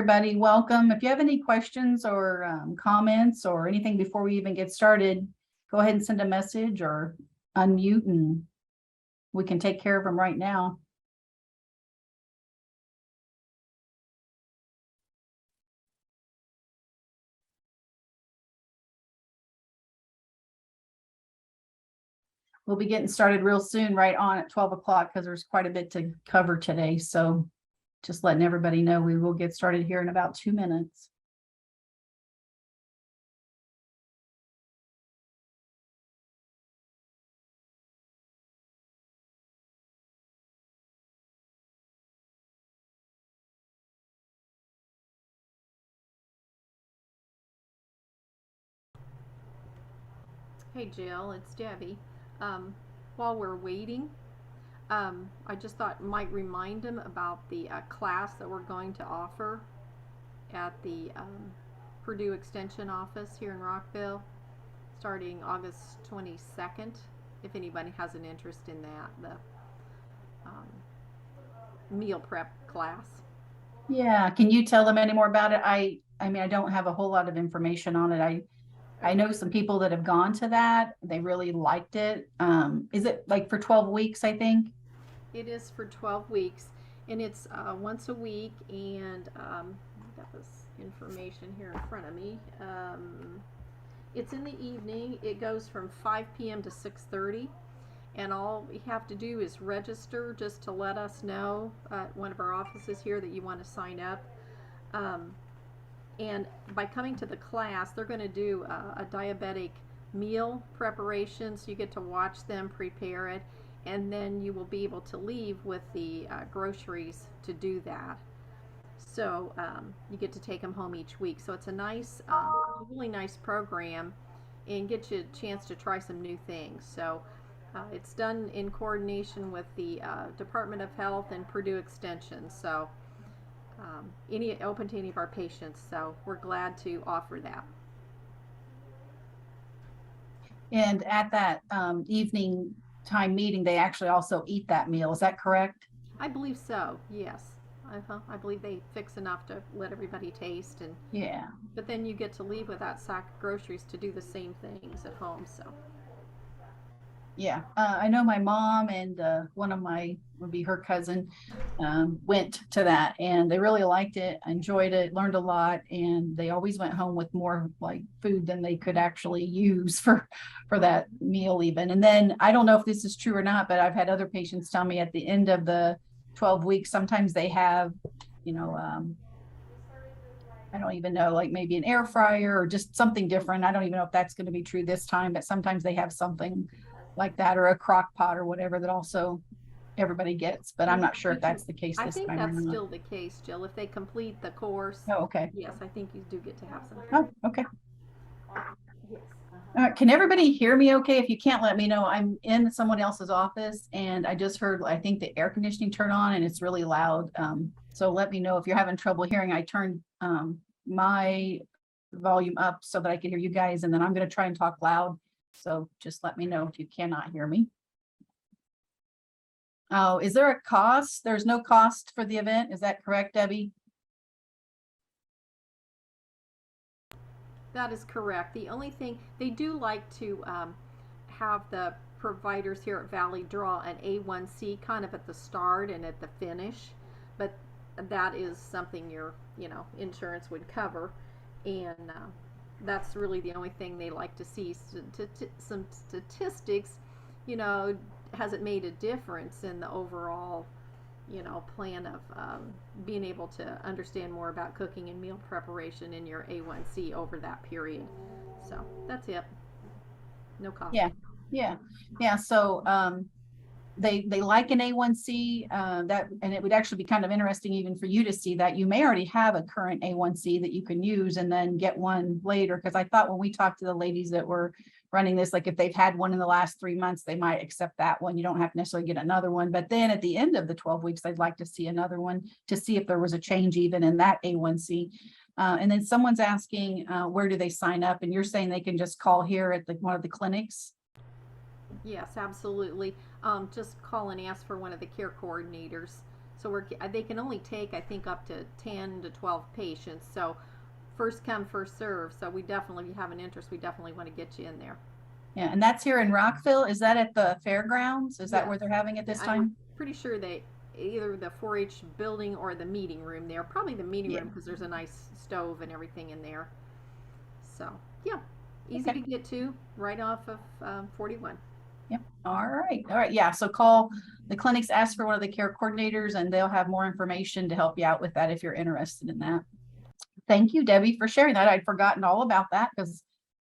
everybody. Welcome. If you have any questions or comments or anything before we even get started, go ahead and send a message or unmute and we can take care of them right now. We'll be getting started real soon, right on at 12 o'clock, because there's quite a bit to cover today. So just letting everybody know we will get started here in about 2 minutes. Hey Jill, it's Debbie. While we're waiting, I just thought might remind them about the class that we're going to offer at the Purdue Extension office here in Rockville, starting August 22nd. If anybody has an interest in that, the meal prep class. Yeah, can you tell them any more about it? I mean, I don't have a whole lot of information on it. I know some people that have gone to that. They really liked it. Is it like for 12 weeks, I think? It is for 12 weeks, and it's once a week, and I've got this information here in front of me. It's in the evening. It goes from 5 p.m. to 6:30, and all you have to do is register just to let us know at one of our offices here that you want to sign up. And by coming to the class, they're going to do a diabetic meal preparation, so you get to watch them prepare it, and then you will be able to leave with the groceries to do that. So you get to take them home each week. So it's a nice, really nice program, and get you a chance to try some new things. So it's done in coordination with the Department of Health and Purdue Extension. So open to any of our patients. So we're glad to offer that. And at that evening time meeting, they actually also eat that meal. Is that correct? I believe so. Yes. I believe they fix enough to let everybody taste, and Yeah. but then you get to leave with that sack of groceries to do the same things at home. So Yeah, I know my mom and one of my would be her cousin went to that, and they really liked it, enjoyed it, learned a lot, and they always went home with more like food than they could actually use for that meal even. And then I don't know if this is true or not, but I've had other patients tell me at the end of the 12 weeks, sometimes they have, you know, I don't even know, like maybe an air fryer or just something different. I don't even know if that's going to be true this time, but sometimes they have something like that, or a crock pot or whatever that also everybody gets, but I'm not sure you if can. that's the case I this think time or that's not. still the case, Jill. If they complete the course, Oh, okay. yes, I think you do get to have some. Oh, okay. Yes. Can everybody hear me okay? If you can't, let me know. I'm in someone else's office and I just heard, I think the air conditioning turn on and it's really loud. So let me know if you're having trouble hearing. I turned my volume up so that I can hear you guys, and then I'm going to try and talk loud. So just let me know if you cannot hear me. Oh, is there a cost? There's no cost for the event. Is that correct, Debbie? That is correct. The only thing they do like to have the providers here at Valley draw an A1C kind of at the start and at the finish, but that is something your insurance would cover, and that's really the only thing they like to see. Some statistics, has it made a difference in the overall plan of being able to understand more about cooking and meal preparation in your A1C over that period. So that's it. No cost. Yeah. So they like an A1C that, and it would actually be kind of interesting even for you to see that. You may already have a current A1C that you can use and then get one later, because I thought when we talked to the ladies that were running this, like if they've had one in the last 3 months, they might accept that one. You don't have to necessarily get another one, but then at the end of the 12 weeks, I'd like to see another one to see if there was a change even in that A1C. And then someone's asking, where do they sign up? And you're saying they can just call here at one of the clinics? Yes, absolutely. Just call and ask for one of the care coordinators. So they can only take, I think, up to 10 to 12 patients. So first come, first serve. So we definitely, if you have an interest, we definitely want to get you in there. Yeah, and that's here in Rockville. Is that at the fairgrounds? Is that where they're having it this I'm time? pretty sure they either the 4-H building or the meeting room there. Probably the meeting Yeah. room because there's a nice stove and everything in there. So yeah, easy Okay. to get to, right off of 41. Yep. All right. All right. Yeah. So call the clinics, ask for one of the care coordinators, and they'll have more information to help you out with that if you're interested in that. Thank you, Debbie, for sharing that. I'd forgotten all about that because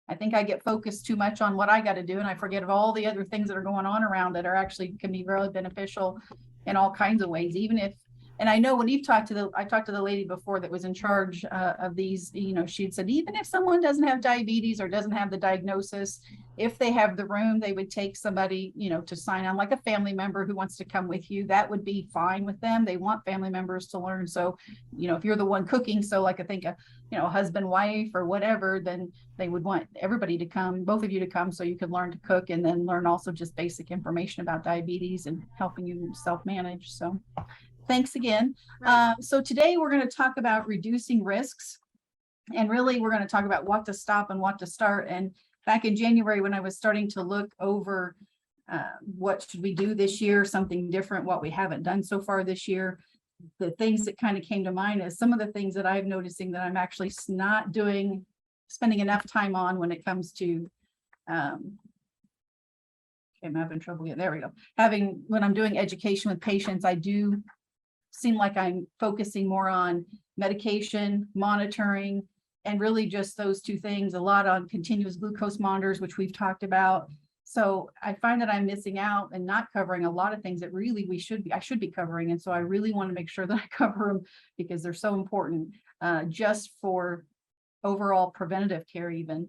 I think I get focused too much on what I got to do, and I forget of all the other things that are going on around that are actually can be really beneficial in all kinds of ways. Even if, and I know when you've talked to I talked to the lady before that was in charge of these, you know, she'd said, even if someone doesn't have diabetes or doesn't have the diagnosis, if they have the room, they would take somebody, you know, to sign on, like a family member who wants to come with you. That would be fine with them. They want family members to learn. So, you know, if you're the one cooking, so like I think a, you know, husband, wife, or whatever, then they would want everybody to come, both of you to come, so you could learn to cook and then learn also just basic information about diabetes and helping you self-manage. So thanks again. Right. So today we're going to talk about reducing risks. And really, we're going to talk about what to stop and what to start. And back in January, when I was starting to look over what should we do this year, something different, what we haven't done so far this year, the things that kind of came to mind is some of the things that I'm noticing that I'm actually not spending enough time on when it comes to, I'm having trouble getting, there we go. When I'm doing education with patients, I do seem like I'm focusing more on medication, monitoring, and really just those two things, a lot on continuous glucose monitors, which we've talked about. So I find that I'm missing out and not covering a lot of things that really I should be covering. And so I really want to make sure that I cover them because they're so important just for overall preventative care even.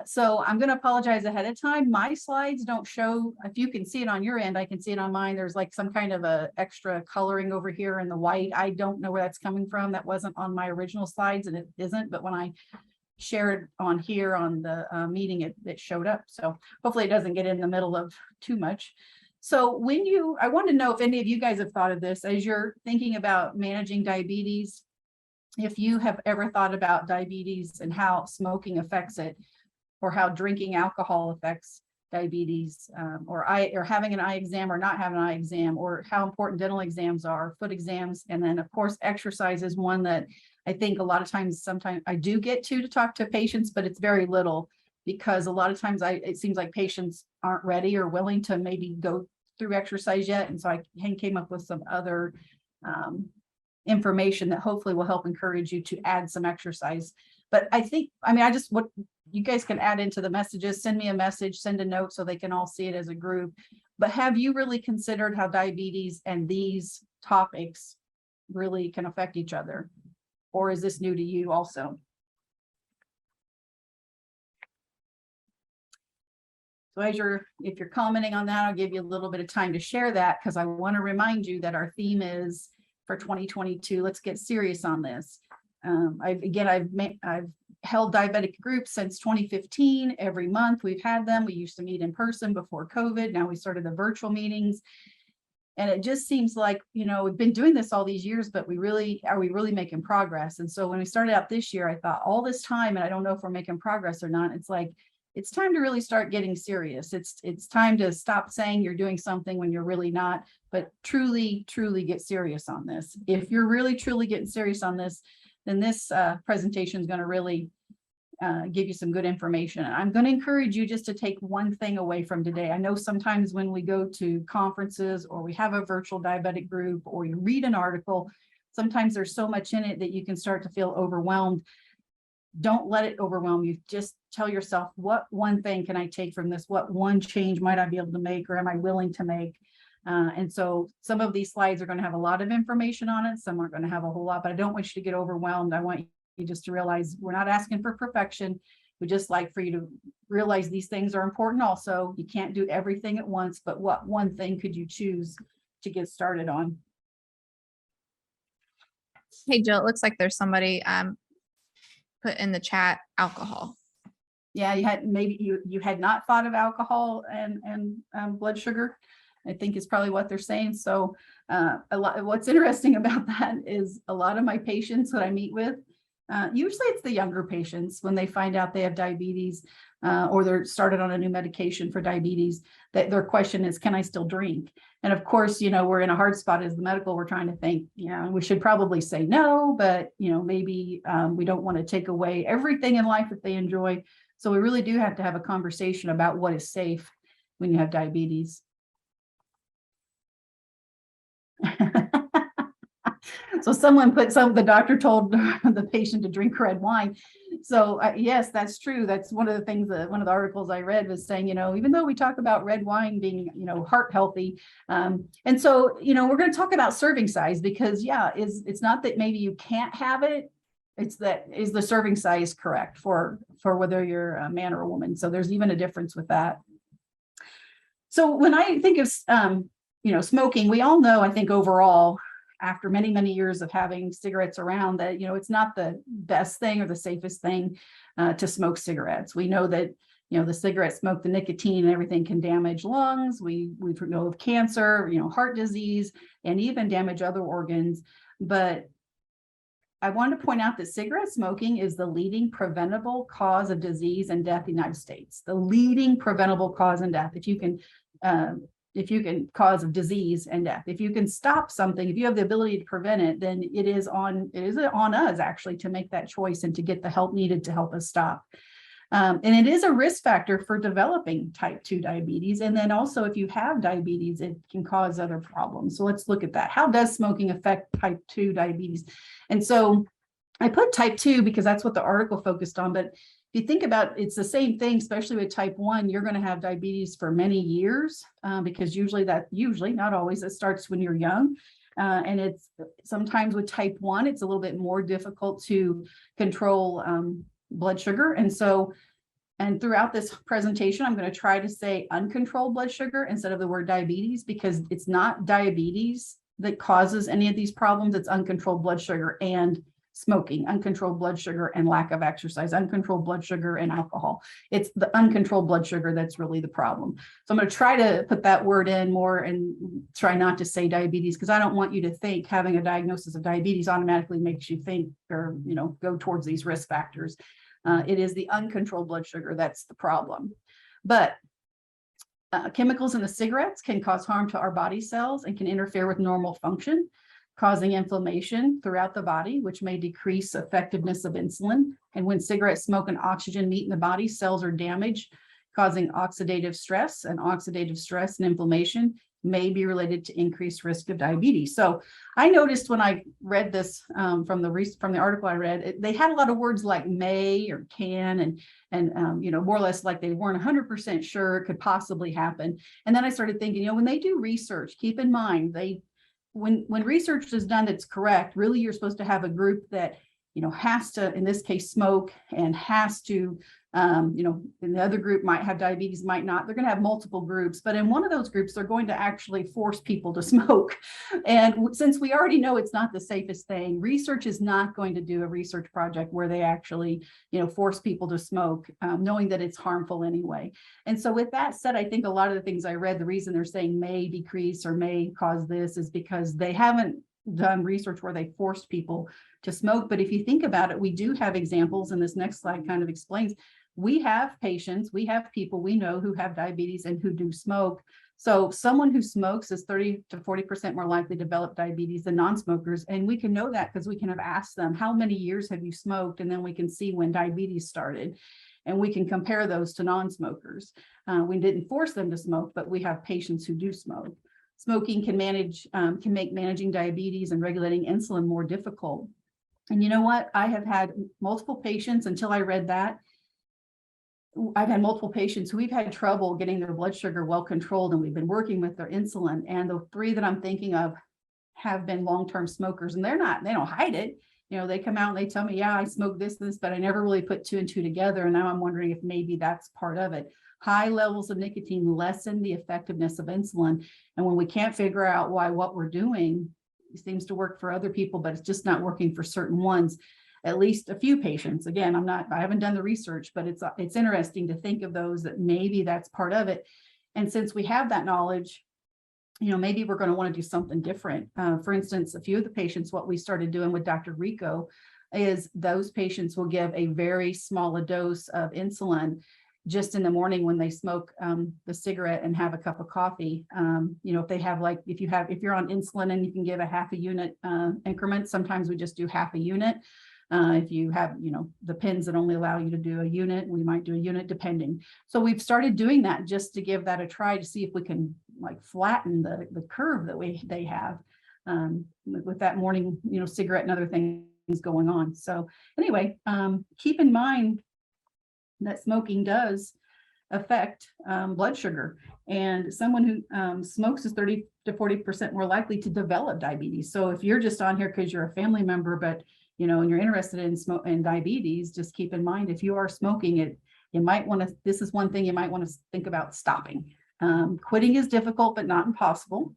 So I'm going to apologize ahead of time. My slides don't show, if you can see it on your end, I can see it on mine. There's like some kind of a extra coloring over here in the white. I don't know where that's coming from. That wasn't on my original slides and it isn't, but when I shared on here on the meeting, it showed up. So hopefully it doesn't get in the middle of too much. So I want to know if any of you guys have thought of this as you're thinking about managing diabetes, if you have ever thought about diabetes and how smoking affects it, or how drinking alcohol affects diabetes, or having an eye exam or not having an eye exam, or how important dental exams are, foot exams. And then of course, exercise is one that I think a lot of times, sometimes I do get to talk to patients, but it's very little because a lot of times it seems like patients aren't ready or willing to maybe go through exercise yet. And so I came up with some other information that hopefully will help encourage you to add some exercise. But what you guys can add into the messages, send me a message, send a note so they can all see it as a group. But have you really considered how diabetes and these topics really can affect each other? Or is this new to you also? So if you're commenting on that, I'll give you a little bit of time to share that because I want to remind you that our theme is for 2022, let's get serious on this. I've held diabetic groups since 2015. Every month we've had them. We used to meet in person before COVID. Now we started the virtual meetings. And it just seems like, you know, we've been doing this all these years, but are we really making progress? And so when we started out this year, I thought all this time, and I don't know if we're making progress or not, it's like, it's time to really start getting serious. It's time to stop saying you're doing something when you're really not, but truly get serious on this. If you're really truly getting serious on this, then this presentation is going to really give you some good information. I'm going to encourage you just to take one thing away from today. I know sometimes when we go to conferences or we have a virtual diabetic group or you read an article, sometimes there's so much in it that you can start to feel overwhelmed. Don't let it overwhelm you. Just tell yourself, what one thing can I take from this? What one change might I be able to make, or am I willing to make? And so some of these slides are going to have a lot of information on it. Some aren't going to have a whole lot, but I don't want you to get overwhelmed. I want you just to realize we're not asking for perfection. We just like for you to realize these things are important also. You can't do everything at once, but what one thing could you choose to get started on? Hey, Jill, it looks like there's somebody put in the chat alcohol. Yeah, you had not thought of alcohol and blood sugar, I think is probably what they're saying. So What's interesting about that is a lot of my patients that I meet with, usually it's the younger patients when they find out they have diabetes, or they're started on a new medication for diabetes, that their question is, can I still drink? And of course, we're in a hard spot as the medical, we're trying to think, we should probably say no, but maybe we don't want to take away everything in life that they enjoy. So we really do have to have a conversation about what is safe when you have diabetes. So the doctor told the patient to drink red wine. So yes, that's true. That's one of the things that one of the articles I read was saying, even though we talk about red wine being, heart healthy. And so, we're going to talk about serving size because it's not that maybe you can't have it. It's that is the serving size correct for whether you're a man or a woman. So there's even a difference with that. So when I think of, smoking, we all know, I think overall, after many, many years of having cigarettes around that, it's not the best thing or the safest thing to smoke cigarettes. We know that, the cigarette smoke, the nicotine and everything can damage lungs. We know of cancer, heart disease, and even damage other organs. But I want to point out that cigarette smoking is the leading preventable cause of disease and death in the United States. The leading preventable cause and death. If you can cause of disease and death. If you can stop something, if you have the ability to prevent it, then it is on us actually to make that choice and to get the help needed to help us stop. And it is a risk factor for developing type 2 diabetes. And then also if you have diabetes, it can cause other problems. So let's look at that. How does smoking affect type 2 diabetes? And so I put type 2 because that's what the article focused on, but if you think about it's the same thing, especially with type 1, you're going to have diabetes for many years because usually, not always, it starts when you're young. And it's sometimes with type 1, it's a little bit more difficult to control blood sugar. And throughout this presentation, I'm going to try to say uncontrolled blood sugar instead of the word diabetes, because it's not diabetes that causes any of these problems. It's uncontrolled blood sugar and smoking, uncontrolled blood sugar and lack of exercise, uncontrolled blood sugar and alcohol. It's the uncontrolled blood sugar that's really the problem. So I'm going to try to put that word in more and try not to say diabetes, because I don't want you to think having a diagnosis of diabetes automatically makes you think or, go towards these risk factors. It is the uncontrolled blood sugar that's the problem. But chemicals in the cigarettes can cause harm to our body cells and can interfere with normal function, causing inflammation throughout the body, which may decrease effectiveness of insulin. And when cigarette smoke and oxygen meet in the body, cells are damaged, causing oxidative stress. And oxidative stress and inflammation may be related to increased risk of diabetes. So I noticed when I read this from the article I read, they had a lot of words like may or can, and more or less like they weren't 100% sure it could possibly happen. And then I started thinking, when they do research, keep in mind when research is done that's correct, really you're supposed to have a group that has to, in this case, smoke, and has to, and the other group might have diabetes, might not. They're going to have multiple groups, but in one of those groups, they're going to actually force people to smoke. And since we already know it's not the safest thing, research is not going to do a research project where they actually, force people to smoke, knowing that it's harmful anyway. And so with that said, I think a lot of the things I read, the reason they're saying may decrease or may cause this is because they haven't done research where they forced people to smoke. But if you think about it, we do have examples, and this next slide kind of explains. We have patients, we have people we know who have diabetes and who do smoke. So someone who smokes is 30 to 40% more likely to develop diabetes than non-smokers. And we can know that because we can have asked them, how many years have you smoked? And then we can see when diabetes started. And we can compare those to non-smokers. We didn't force them to smoke, but we have patients who do smoke. Smoking can make managing diabetes and regulating insulin more difficult. And you know what? I have had multiple patients until I read that. I've had multiple patients who we've had trouble getting their blood sugar well controlled, and we've been working with their insulin. And the 3 that I'm thinking of have been long-term smokers, and they don't hide it. They come out and they tell me, yeah, I smoke this, but I never really put 2 and 2 together. And now I'm wondering if maybe that's part of it. High levels of nicotine lessen the effectiveness of insulin. And when we can't figure out why what we're doing seems to work for other people, but it's just not working for certain ones, at least a few patients. Again, I haven't done the research, but it's interesting to think of those that maybe that's part of it. And since we have that knowledge, maybe we're going to want to do something different. For instance, a few of the patients, what we started doing with Dr. Rico is those patients will give a very small dose of insulin just in the morning when they smoke the cigarette and have a cup of coffee. If they have if you're on insulin and you can give a half a unit increment, sometimes we just do half a unit. If you have, the pens that only allow you to do a unit, we might do a unit depending. So we've started doing that just to give that a try to see if we can flatten the curve that they have with that morning, cigarette and other things going on. So anyway, keep in mind that smoking does affect blood sugar, and someone who smokes is 30 to 40% more likely to develop diabetes. So if you're just on here because you're a family member, but and you're interested in diabetes, just keep in mind, if you are smoking you might want to, this is one thing you might want to think about stopping. Quitting is difficult, but not impossible.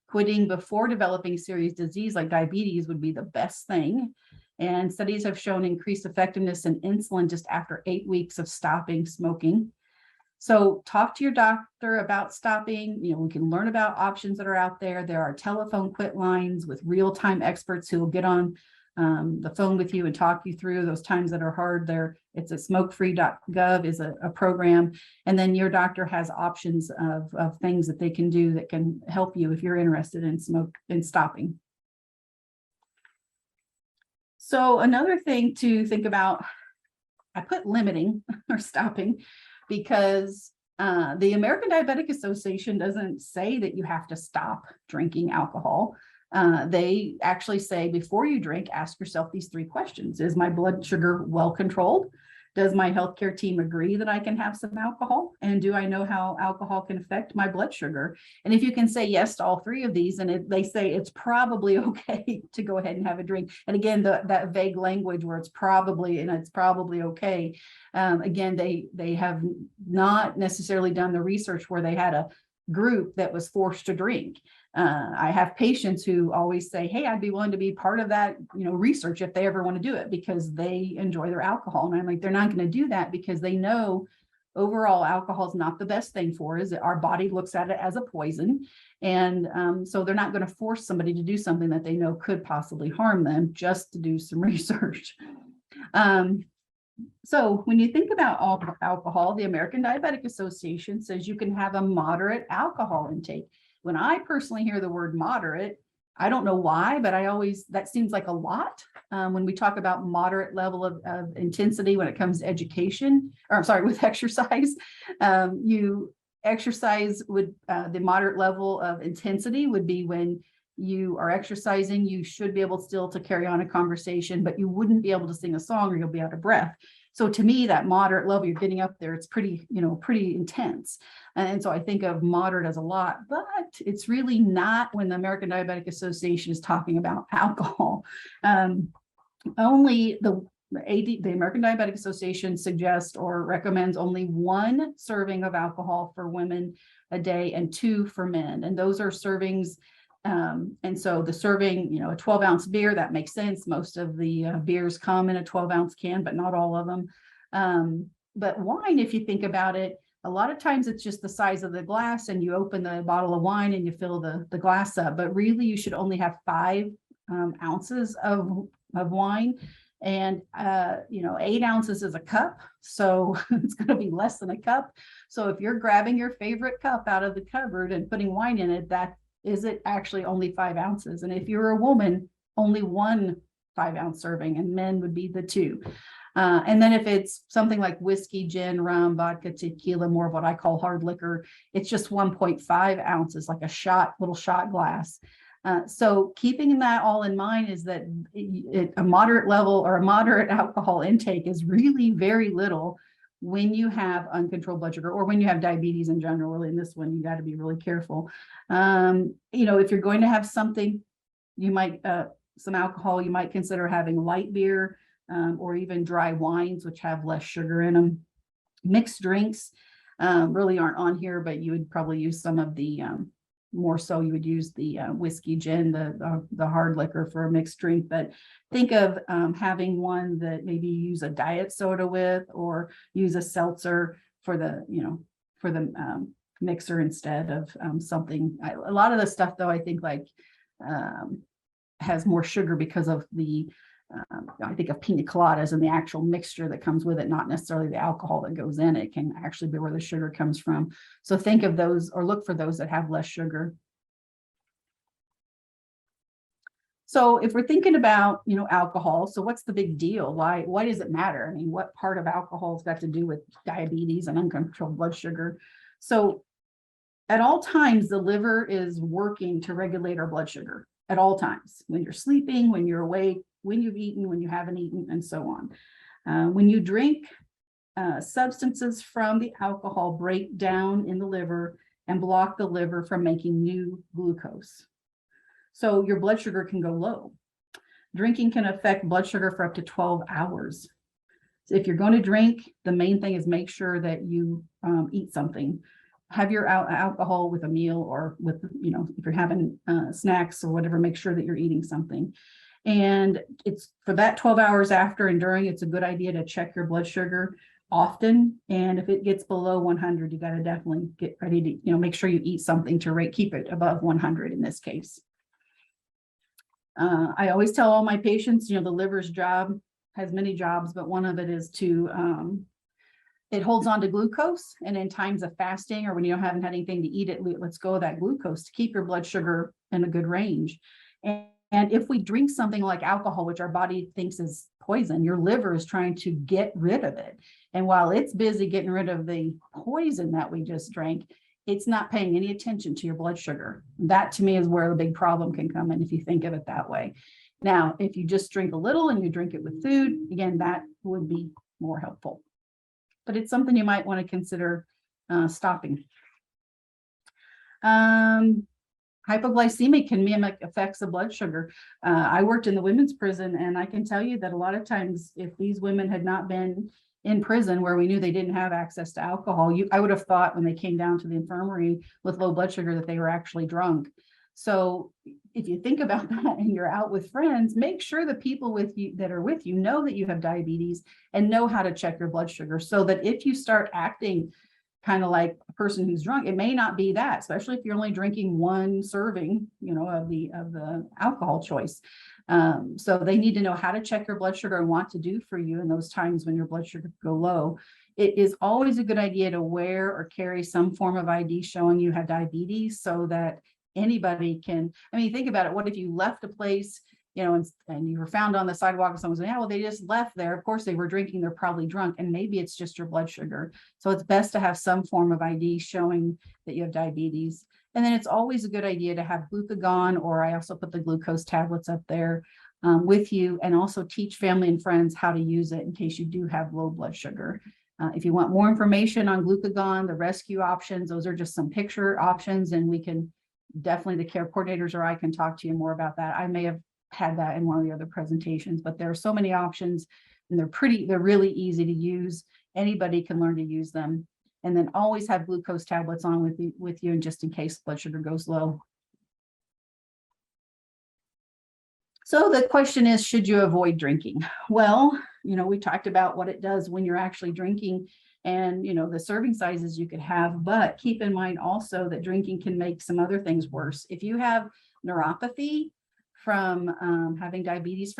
Quitting before developing serious disease like diabetes would be the best thing. And studies have shown increased effectiveness in insulin just after 8 weeks of stopping smoking. So talk to your doctor about stopping. We can learn about options that are out there. There are telephone quit lines with real-time experts who will get on the phone with you and talk you through those times that are hard. It's a smokefree.gov is a program. And then your doctor has options of things that they can do that can help you if you're interested in stopping. So another thing to think about, I put limiting or stopping because the American Diabetic Association doesn't say that you have to stop drinking alcohol. They actually say before you drink, ask yourself these 3 questions. Is my blood sugar well controlled? Does my healthcare team agree that I can have some alcohol? And do I know how alcohol can affect my blood sugar? And if you can say yes to all 3 of these, and they say it's probably okay to go ahead and have a drink. And again, that vague language where it's probably okay. Again, they have not necessarily done the research where they had a group that was forced to drink. I have patients who always say, hey, I'd be willing to be part of that, research if they ever want to do it because they enjoy their alcohol. And I'm like, they're not going to do that because they know overall alcohol is not the best thing for us. Our body looks at it as a poison. And so they're not going to force somebody to do something that they know could possibly harm them just to do some research. So when you think about alcohol, the American Diabetic Association says you can have a moderate alcohol intake. When I personally hear the word moderate, I don't know why, but that seems like a lot. When we talk about moderate level of intensity when it comes to with exercise, exercise the moderate level of intensity would be when you are exercising, you should be able still to carry on a conversation, but you wouldn't be able to sing a song or you'll be out of breath. So to me, that moderate level, you're getting up there, it's pretty intense. And so I think of moderate as a lot, but it's really not when the American Diabetic Association is talking about alcohol. Only the American Diabetic Association suggests or recommends only 1 serving of alcohol for women a day and 2 for men. And those are servings. And so the serving, a 12-ounce beer, that makes sense. Most of the beers come in a 12-ounce can, but not all of them. But wine, if you think about it, a lot of times it's just the size of the glass and you open the bottle of wine and you fill the glass up. But really, you should only have 5 ounces of wine. And 8 ounces is a cup, so it's going to be less than a cup. So if you're grabbing your favorite cup out of the cupboard and putting wine in it, that is it actually only 5 ounces. And if you're a woman, only 1 5-ounce serving, and men would be the 2. And then if it's something like whiskey, gin, rum, vodka, tequila, more of what I call hard liquor, it's just 1.5 ounces, like a little shot glass. So keeping that all in mind is that a moderate level or a moderate alcohol intake is really very little when you have uncontrolled blood sugar or when you have diabetes in general. Really, in this one, you got to be really careful. If you're going to have something, you might some alcohol, you might consider having light beer or even dry wines, which have less sugar in them. Mixed drinks really aren't on here, but you would probably use some of the more so you would use the whiskey, gin, the hard liquor for a mixed drink. But think of having one that maybe you use a diet soda with, or use a seltzer for the mixer instead of something. A lot of the stuff though, I think like has more sugar because of the I think of pina coladas and the actual mixture that comes with it, not necessarily the alcohol that goes in it, can actually be where the sugar comes from. So think of those, or look for those that have less sugar. So if we're thinking about, alcohol, so what's the big deal? Why does it matter? I mean, what part of alcohol has got to do with diabetes and uncontrolled blood sugar? So at all times, the liver is working to regulate our blood sugar at all times, when you're sleeping, when you're awake, when you've eaten, when you haven't eaten, and so on. When you drink, substances from the alcohol break down in the liver and block the liver from making new glucose. So your blood sugar can go low. Drinking can affect blood sugar for up to 12 hours. So if you're going to drink, the main thing is make sure that you eat something. Have your alcohol with a meal, or with, if you're having snacks or whatever, make sure that you're eating something. And it's for that 12 hours after and during, it's a good idea to check your blood sugar often. And if it gets below 100, you got to definitely get ready to, make sure you eat something to keep it above 100 in this case. I always tell all my patients, the liver's job has many jobs, but one of it is to, it holds on to glucose, and in times of fasting or when you haven't had anything to eat, it lets go of that glucose to keep your blood sugar in a good range. And if we drink something like alcohol, which our body thinks is poison, your liver is trying to get rid of it. And while it's busy getting rid of the poison that we just drank, it's not paying any attention to your blood sugar. That to me is where the big problem can come in if you think of it that way. Now, if you just drink a little and you drink it with food, again, that would be more helpful. But it's something you might want to consider stopping. Hypoglycemic can mimic effects of blood sugar. I worked in the women's prison, and I can tell you that a lot of times, if these women had not been in prison where we knew they didn't have access to alcohol, I would have thought when they came down to the infirmary with low blood sugar that they were actually drunk. So if you think about that and you're out with friends, make sure the people with you that are with you know that you have diabetes and know how to check your blood sugar, so that if you start acting kind of like a person who's drunk, it may not be that, especially if you're only drinking one serving, of the alcohol choice. So they need to know how to check your blood sugar and what to do for you in those times when your blood sugar go low. It is always a good idea to wear or carry some form of ID showing you have diabetes, so that anybody can, think about it. What if you left a place, and you were found on the sidewalk and someone said, yeah, well, they just left there. Of course they were drinking, they're probably drunk, and maybe it's just your blood sugar. So it's best to have some form of ID showing that you have diabetes. And then it's always a good idea to have glucagon, or I also put the glucose tablets up there with you, and also teach family and friends how to use it in case you do have low blood sugar. If you want more information on glucagon, the rescue options, those are just some picture options, and we can definitely, the care coordinators or I can talk to you more about that. I may have had that in one of the other presentations, but there are so many options, and they're really easy to use. Anybody can learn to use them. And then always have glucose tablets on with you, and just in case blood sugar goes low. So the question is, should you avoid drinking? Well, we talked about what it does when you're actually drinking, and the serving sizes you could have, but keep in mind also that drinking can make some other things worse. If you have neuropathy from having diabetes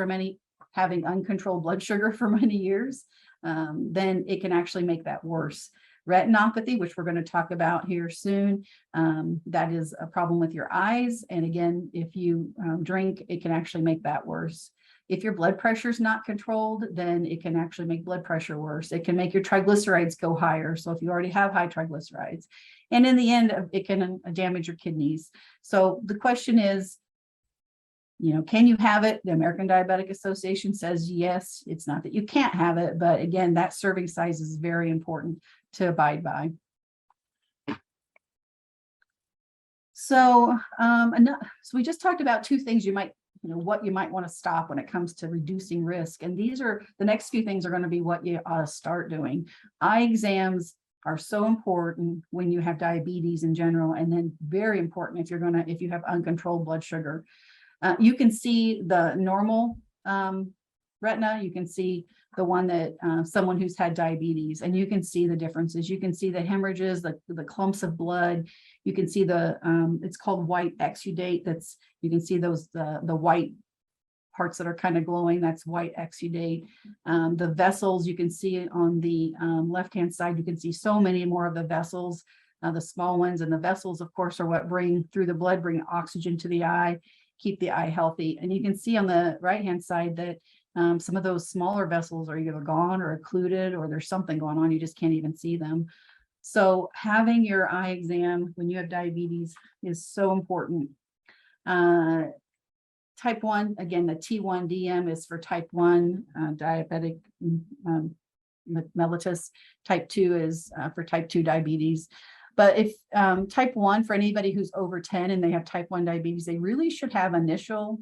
having uncontrolled blood sugar for many years, then it can actually make that worse. Retinopathy, which we're going to talk about here soon, that is a problem with your eyes. And again, if you drink, it can actually make that worse. If your blood pressure is not controlled, then it can actually make blood pressure worse. It can make your triglycerides go higher. So if you already have high triglycerides, and in the end, it can damage your kidneys. So the question is, can you have it? The American Diabetic Association says yes. It's not that you can't have it, but again, that serving size is very important to abide by. So, so we just talked about two things what you might want to stop when it comes to reducing risk. And these are the next few things are going to be what you ought to start doing. Eye exams are so important when you have diabetes in general, and then very important if you have uncontrolled blood sugar. You can see the normal retina, you can see the one that someone who's had diabetes, and you can see the differences. You can see the hemorrhages, the clumps of blood. You can see the it's called white exudate. That's, you can see those the white parts that are kind of glowing. That's white exudate. The vessels, you can see on the left-hand side, you can see so many more of the vessels, the small ones, and the vessels, of course, are what bring through the blood, bring oxygen to the eye, keep the eye healthy. And you can see on the right-hand side that some of those smaller vessels are either gone or occluded, or there's something going on. You just can't even see them. So having your eye exam when you have diabetes is so important. Type 1, again, the T1DM is for type 1 diabetic mellitus. Type 2 is for type 2 diabetes. But if type 1, for anybody who's over 10 and they have type 1 diabetes, they really should have initial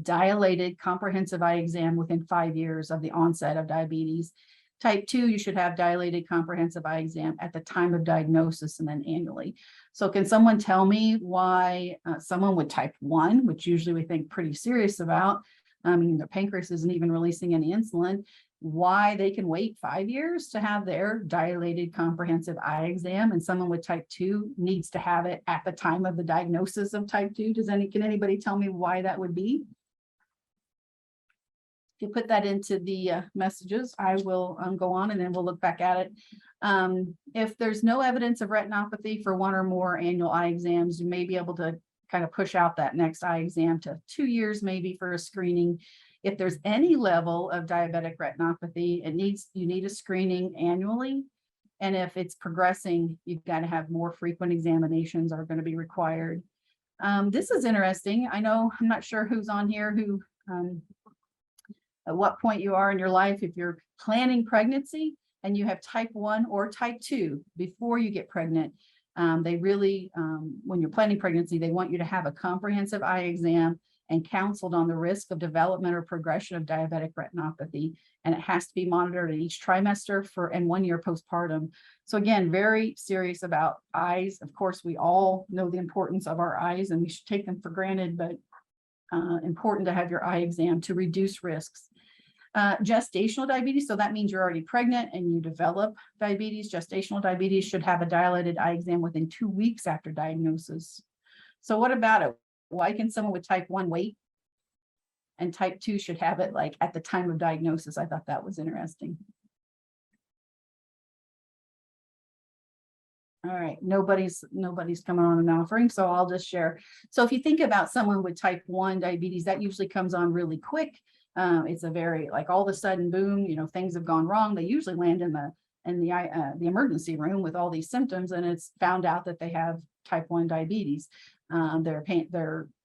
dilated comprehensive eye exam within 5 years of the onset of diabetes. Type 2, you should have dilated comprehensive eye exam at the time of diagnosis and then annually. So can someone tell me why someone with type 1, which usually we think pretty serious about, I mean, their pancreas isn't even releasing any insulin, why they can wait 5 years to have their dilated comprehensive eye exam, and someone with type 2 needs to have it at the time of the diagnosis of type 2? Can anybody tell me why that would be? If you put that into the messages, I will go on and then we'll look back at it. If there's no evidence of retinopathy for 1 or more annual eye exams, you may be able to kind of push out that next eye exam to 2 years, maybe, for a screening. If there's any level of diabetic retinopathy, you need a screening annually. And if it's progressing, you've got to have more frequent examinations are going to be required. This is interesting. I know, I'm not sure who's on here who, at what point you are in your life. If you're planning pregnancy and you have type 1 or type 2 before you get pregnant, they really, when you're planning pregnancy, they want you to have a comprehensive eye exam and counseled on the risk of development or progression of diabetic retinopathy. And it has to be monitored at each trimester and 1 year postpartum. So again, very serious about eyes. Of course, we all know the importance of our eyes and we should take them for granted, but important to have your eye exam to reduce risks. Gestational diabetes, so that means you're already pregnant and you develop diabetes. Gestational diabetes should have a dilated eye exam within 2 weeks after diagnosis. So what about it? Why can someone with type 1 wait? And type 2 should have it like at the time of diagnosis. I thought that was interesting. All right, nobody's coming on and offering, so I'll just share. So if you think about someone with type 1 diabetes, that usually comes on really quick. It's a very, like, all of a sudden, boom, you know, things have gone wrong. They usually land in the emergency room with all these symptoms, and it's found out that they have type 1 diabetes. Their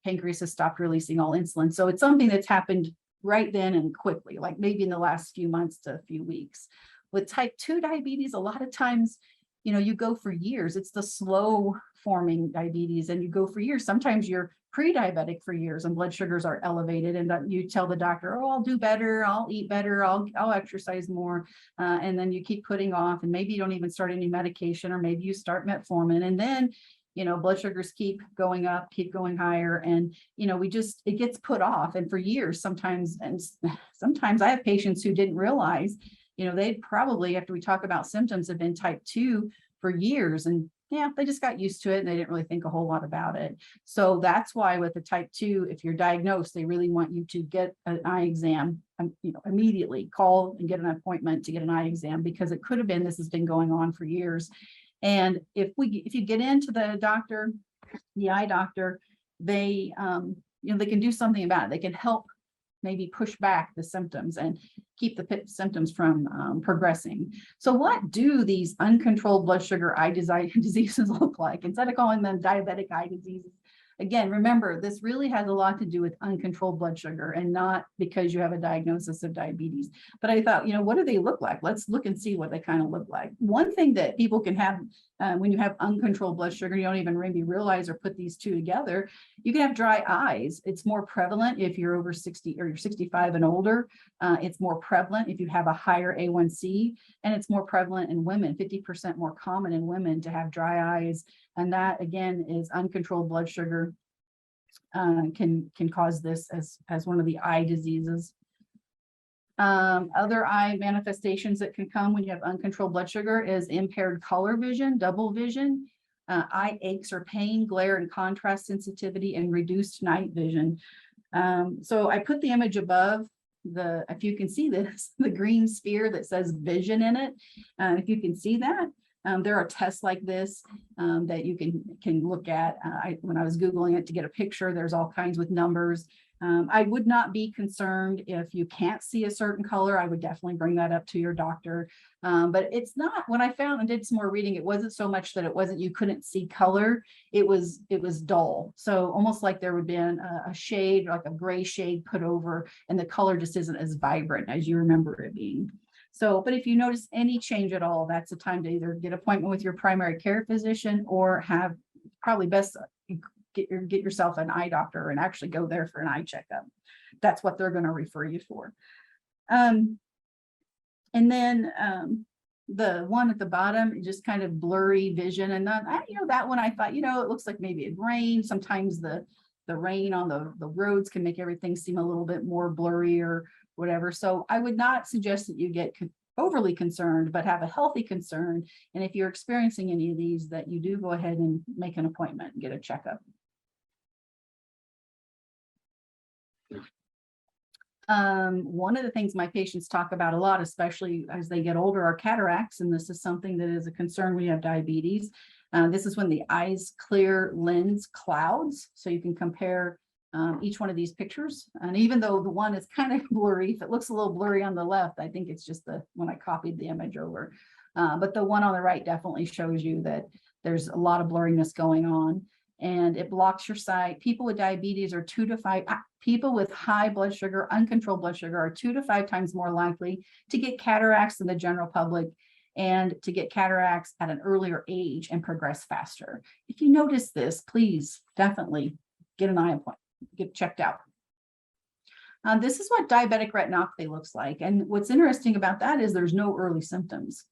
pancreas has stopped releasing all insulin. So it's something that's happened right then and quickly, like maybe in the last few months to a few weeks. With type 2 diabetes, a lot of times, you know, you go for years. It's the slow forming diabetes, and you go for years. Sometimes you're pre-diabetic for years and blood sugars are elevated, and you tell the doctor, oh, I'll do better, I'll eat better, I'll exercise more, and then you keep putting off, and maybe you don't even start any medication, or maybe you start metformin, and then, you know, blood sugars keep going up, keep going higher, and, you know, it gets put off, and for years sometimes. And sometimes I have patients who didn't realize, you know, they'd probably, after we talk about symptoms, have been type 2 for years, and yeah, they just got used to it and they didn't really think a whole lot about it. So that's why with the type 2, if you're diagnosed, they really want you to get an eye exam, you know, immediately. Call and get an appointment to get an eye exam, because it could have been, this has been going on for years. And if you get into the doctor, the eye doctor, they, you know, they can do something about it. They can help maybe push back the symptoms and keep the symptoms from progressing. So what do these uncontrolled blood sugar eye diseases look like? Instead of calling them diabetic eye diseases, again, remember, this really has a lot to do with uncontrolled blood sugar and not because you have a diagnosis of diabetes. But I thought, you know, what do they look like? Let's look and see what they kind of look like. One thing that people can have when you have uncontrolled blood sugar, you don't even maybe realize or put these two together, you can have dry eyes. It's more prevalent if you're over 60 or you're 65 and older. It's more prevalent if you have a higher A1C, and it's more prevalent in women, 50% more common in women to have dry eyes. And that, again, is uncontrolled blood sugar can cause this as one of the eye diseases. Other eye manifestations that can come when you have uncontrolled blood sugar is impaired color vision, double vision, eye aches or pain, glare and contrast sensitivity, and reduced night vision. So I put the image above if you can see this, the green sphere that says vision in it. If you can see that, there are tests like this that you can look at. When I was Googling it to get a picture, there's all kinds with numbers. I would not be concerned if you can't see a certain color. I would definitely bring that up to your doctor. But it's not, when I found and did some more reading, it wasn't so much that you couldn't see color. It was dull. So almost like there would be a shade, like a gray shade put over, and the color just isn't as vibrant as you remember it being. So, but if you notice any change at all, that's the time to either get an appointment with your primary care physician or have probably best get yourself an eye doctor and actually go there for an eye checkup. That's what they're going to refer you for. And then the one at the bottom, just kind of blurry vision. And then, that one I thought, it looks like maybe it rained. Sometimes the rain on the roads can make everything seem a little bit more blurry or whatever. So I would not suggest that you get overly concerned, but have a healthy concern. And if you're experiencing any of these, that you do go ahead and make an appointment and get a checkup. One of the things my patients talk about a lot, especially as they get older, are cataracts. And this is something that is a concern when you have diabetes. This is when the eyes clear lens clouds. So you can compare each one of these pictures. And even though the one is kind of blurry, if it looks a little blurry on the left, I think it's just when I copied the image over. But the one on the right definitely shows you that there's a lot of blurriness going on. And it blocks your sight. People with diabetes are 2 to 5, people with high blood sugar, uncontrolled blood sugar, are 2 to 5 times more likely to get cataracts than the general public, and to get cataracts at an earlier age and progress faster. If you notice this, please definitely get an eye appointment, get checked out. This is what diabetic retinopathy looks like. And what's interesting about that is there's no early symptoms.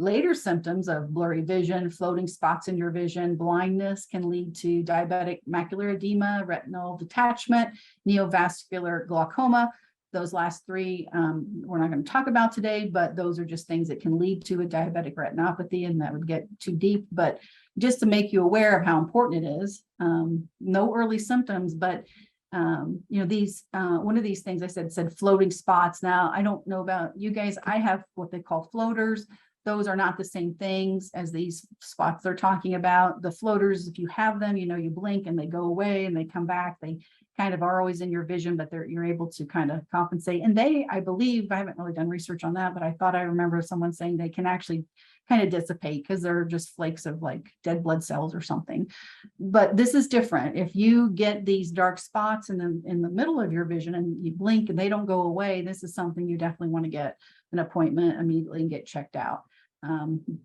Later symptoms of blurry vision, floating spots in your vision, blindness can lead to diabetic macular edema, retinal detachment, neovascular glaucoma. Those last three we're not going to talk about today, but those are just things that can lead to a diabetic retinopathy, and that would get too deep. But just to make you aware of how important it is, no early symptoms, but these one of these things I said floating spots. Now, I don't know about you guys. I have what they call floaters. Those are not the same things as these spots they're talking about. The floaters, if you have them, you blink and they go away and they come back. They kind of are always in your vision, but you're able to kind of compensate. And I believe, I haven't really done research on that, but I thought I remember someone saying they can actually kind of dissipate because they're just flakes of like dead blood cells or something. But this is different. If you get these dark spots in the middle of your vision and you blink and they don't go away, this is something you definitely want to get an appointment immediately and get checked out.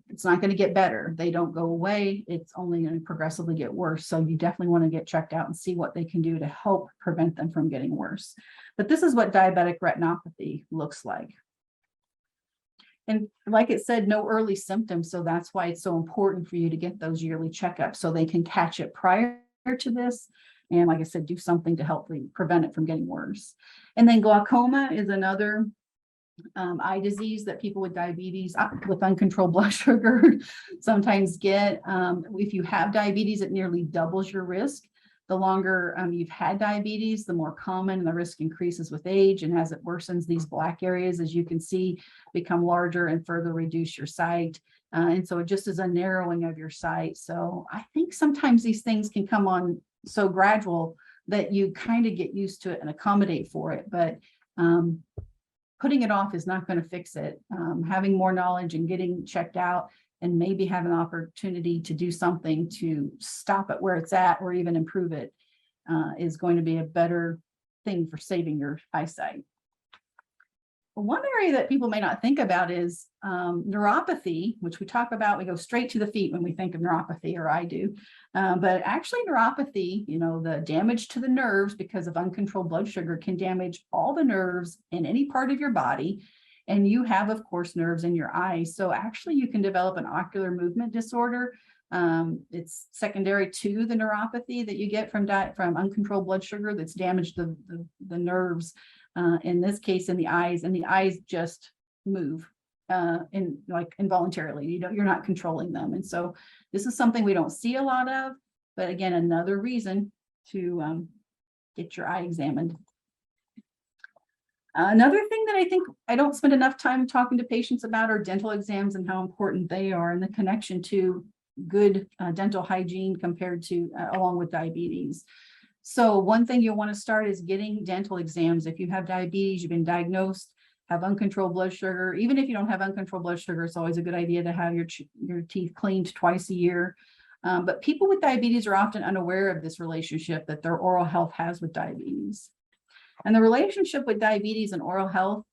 It's not going to get better. They don't go away. It's only going to progressively get worse. So you definitely want to get checked out and see what they can do to help prevent them from getting worse. But this is what diabetic retinopathy looks like. And like it said, no early symptoms. So that's why it's so important for you to get those yearly checkups so they can catch it prior to this. And like I said, do something to help prevent it from getting worse. And then glaucoma is another eye disease that people with diabetes, with uncontrolled blood sugar sometimes get. If you have diabetes, it nearly doubles your risk. The longer you've had diabetes, the more common, and the risk increases with age. And as it worsens, these black areas, as you can see, become larger and further reduce your sight. And so it just is a narrowing of your sight. So I think sometimes these things can come on so gradual that you kind of get used to it and accommodate for it. But putting it off is not going to fix it. Having more knowledge and getting checked out and maybe have an opportunity to do something to stop it where it's at or even improve it is going to be a better thing for saving your eyesight. One area that people may not think about is neuropathy, which we talk about. We go straight to the feet when we think of neuropathy, or I do. But actually neuropathy, the damage to the nerves because of uncontrolled blood sugar can damage all the nerves in any part of your body. And you have, of course, nerves in your eyes. So actually you can develop an ocular movement disorder. It's secondary to the neuropathy that you get from uncontrolled blood sugar that's damaged the nerves. in this case in the eyes, and the eyes just move in like involuntarily. You're not controlling them. And so this is something we don't see a lot of, but again, another reason to get your eye examined. Another thing that I think I don't spend enough time talking to patients about are dental exams and how important they are, and the connection to good dental hygiene compared to along with diabetes. So one thing you'll want to start is getting dental exams. If you have diabetes, you've been diagnosed, have uncontrolled blood sugar. Even if you don't have uncontrolled blood sugar, it's always a good idea to have your teeth cleaned twice a year. But people with diabetes are often unaware of this relationship that their oral health has with diabetes. And the relationship with diabetes and oral health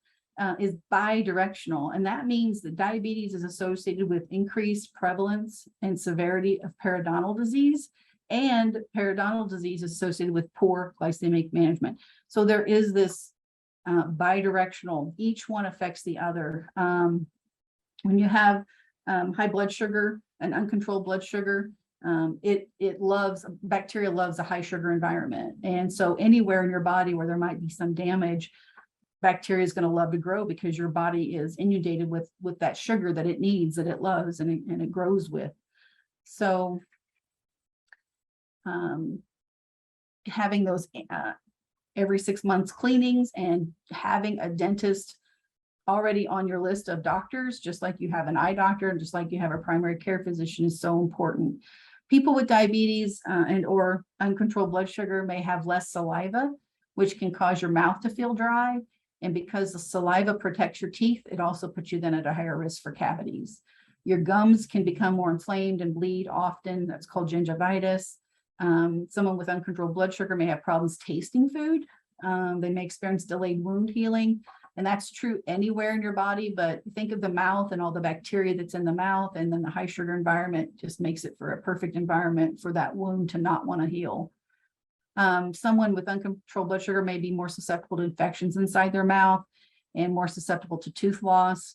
is bi-directional. And that means that diabetes is associated with increased prevalence and severity of periodontal disease, and periodontal disease is associated with poor glycemic management. So there is this bi-directional, each one affects the other. When you have high blood sugar and uncontrolled blood sugar, bacteria loves a high sugar environment. And so anywhere in your body where there might be some damage, bacteria is going to love to grow because your body is inundated with that sugar that it needs, that it loves, and it grows with. So having those every 6 months cleanings and having a dentist already on your list of doctors, just like you have an eye doctor and just like you have a primary care physician, is so important. People with diabetes and or uncontrolled blood sugar may have less saliva, which can cause your mouth to feel dry. And because the saliva protects your teeth, it also puts you then at a higher risk for cavities. Your gums can become more inflamed and bleed often. That's called gingivitis. Someone with uncontrolled blood sugar may have problems tasting food. They may experience delayed wound healing. And that's true anywhere in your body, but think of the mouth and all the bacteria that's in the mouth, and then the high sugar environment just makes it for a perfect environment for that wound to not want to heal. Someone with uncontrolled blood sugar may be more susceptible to infections inside their mouth and more susceptible to tooth loss.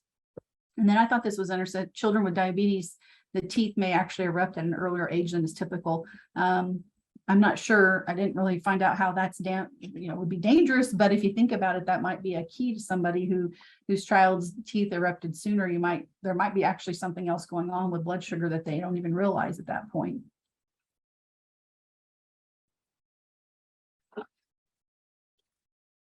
And then I thought this was interesting. Children with diabetes, the teeth may actually erupt at an earlier age than is typical. I'm not sure. I didn't really find out how that's would be dangerous. But if you think about it, that might be a key to somebody whose child's teeth erupted sooner. There might be actually something else going on with blood sugar that they don't even realize at that point.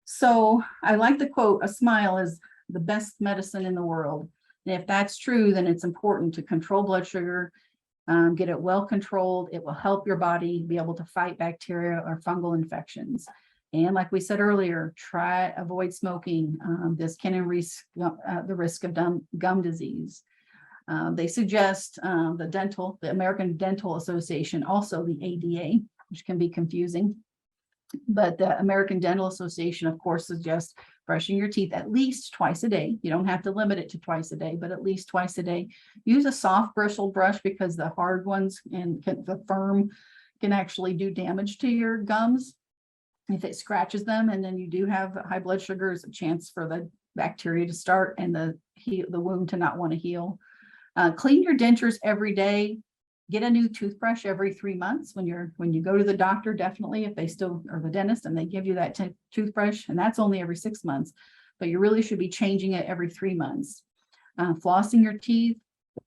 So I like the quote, "A smile is the best medicine in the world." And if that's true, then it's important to control blood sugar, get it well controlled. It will help your body be able to fight bacteria or fungal infections. And like we said earlier, avoid smoking. This can increase the risk of gum disease. They suggest the American Dental Association, also the ADA, which can be confusing. But the American Dental Association, of course, suggests brushing your teeth at least twice a day. You don't have to limit it to twice a day, but at least twice a day. Use a soft bristle brush because the hard ones and the firm can actually do damage to your gums if it scratches them. And then you do have high blood sugar, is a chance for the bacteria to start and the wound to not want to heal. Clean your dentures every day. Get a new toothbrush every 3 months when you go to the doctor, definitely, if they still are the dentist and they give you that toothbrush, and that's only every 6 months, but you really should be changing it every 3 months. Flossing your teeth,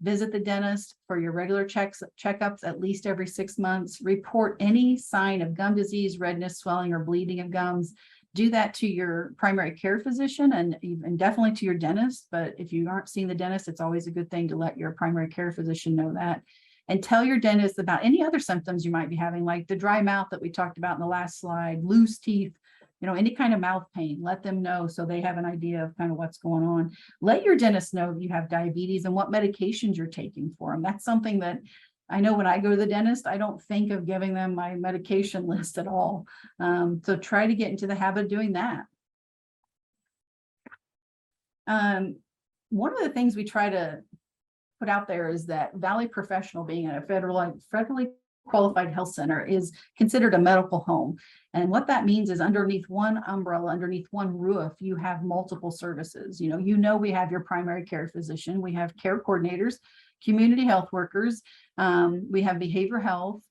visit the dentist for your regular checkups at least every 6 months. Report any sign of gum disease, redness, swelling, or bleeding of gums. Do that to your primary care physician and definitely to your dentist. But if you aren't seeing the dentist, it's always a good thing to let your primary care physician know that. And tell your dentist about any other symptoms you might be having, like the dry mouth that we talked about in the last slide, loose teeth, any kind of mouth pain. Let them know so they have an idea of kind of what's going on. Let your dentist know that you have diabetes and what medications you're taking for them. That's something that I know when I go to the dentist, I don't think of giving them my medication list at all. So try to get into the habit of doing that. One of the things we try to put out there is that Valley Professional, being a federally qualified health center, is considered a medical home. And what that means is underneath one umbrella, underneath one roof, you have multiple services. We have your primary care physician, we have care coordinators, community health workers, we have behavioral health,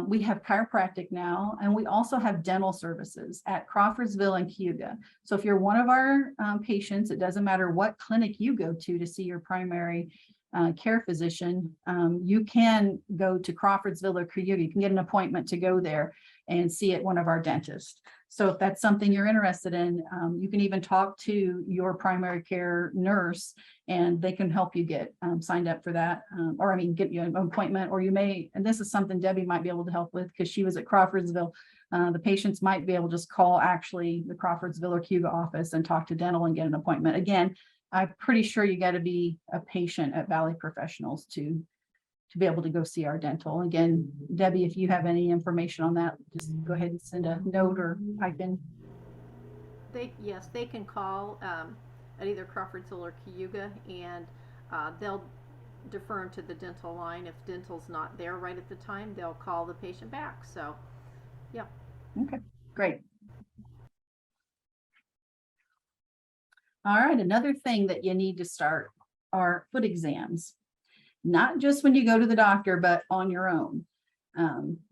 We have chiropractic now, and we also have dental services at Crawfordsville and Cayuga. So if you're one of our patients, it doesn't matter what clinic you go to see your primary care physician, you can go to Crawfordsville or Cayuga. You can get an appointment to go there and see at one of our dentists. So if that's something you're interested in, you can even talk to your primary care nurse and they can help you get signed up for that. Or I mean, get you an appointment, or you may, and this is something Debbie might be able to help with because she was at Crawfordsville. The patients might be able to just call actually the Crawfordsville or Cayuga office and talk to dental and get an appointment. Again, I'm pretty sure you got to be a patient at Valley Professionals to be able to go see our dental. Again, Debbie, if you have any information on that, just go ahead and send a note or type in. Yes, they can call at either Crawfordsville or Cayuga, and they'll defer into the dental line. If dental's not there right at the time, they'll call the patient back. So, yeah. Okay, great. All right, another thing that you need to start are foot exams. Not just when you go to the doctor, but on your own.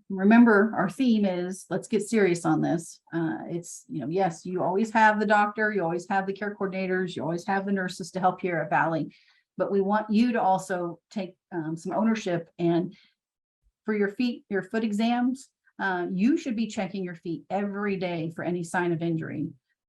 Remember, our theme is let's get serious on this. It's, yes, you always have the doctor, you always have the care coordinators, you always have the nurses to help here at Valley, but we want you to also take some ownership. And for your foot exams, you should be checking your feet every day for any sign of injury.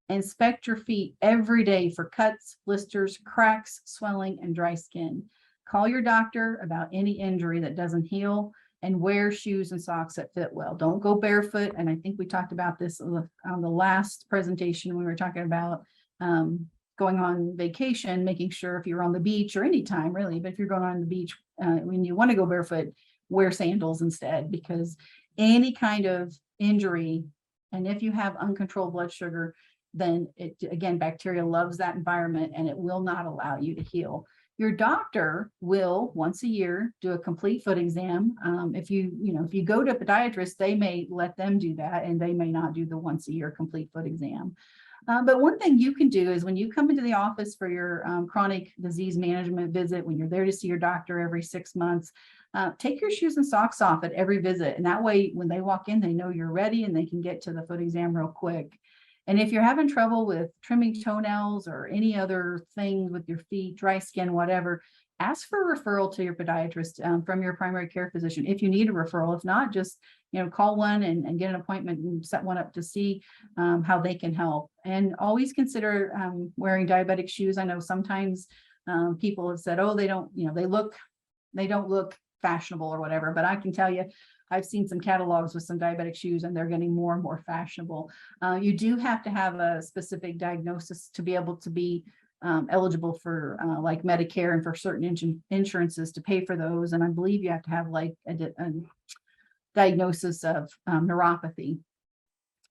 Inspect your feet every day for cuts, blisters, cracks, swelling, and dry skin. Call your doctor about any injury that doesn't heal, and wear shoes and socks that fit well. Don't go barefoot. And I think we talked about this on the last presentation when we were talking about going on vacation, making sure if you're on the beach or anytime really, but if you're going on the beach, when you want to go barefoot, wear sandals instead, because any kind of injury, and if you have uncontrolled blood sugar, then again, bacteria loves that environment and it will not allow you to heal. Your doctor will once a year do a complete foot exam. If you go to a podiatrist, they may let them do that and they may not do the once a year complete foot exam. But one thing you can do is when you come into the office for your chronic disease management visit, when you're there to see your doctor every 6 months, take your shoes and socks off at every visit. And that way, when they walk in, they know you're ready and they can get to the foot exam real quick. And if you're having trouble with trimming toenails or any other things with your feet, dry skin, whatever, ask for a referral to your podiatrist from your primary care physician if you need a referral. If not, just call one and get an appointment and set one up to see how they can help. And always consider wearing diabetic shoes. I know sometimes people have said, oh, they don't look fashionable or whatever, but I can tell you, I've seen some catalogs with some diabetic shoes and they're getting more and more fashionable. You do have to have a specific diagnosis to be able to be eligible for like Medicare and for certain insurances to pay for those. And I believe you have to have like a diagnosis of neuropathy.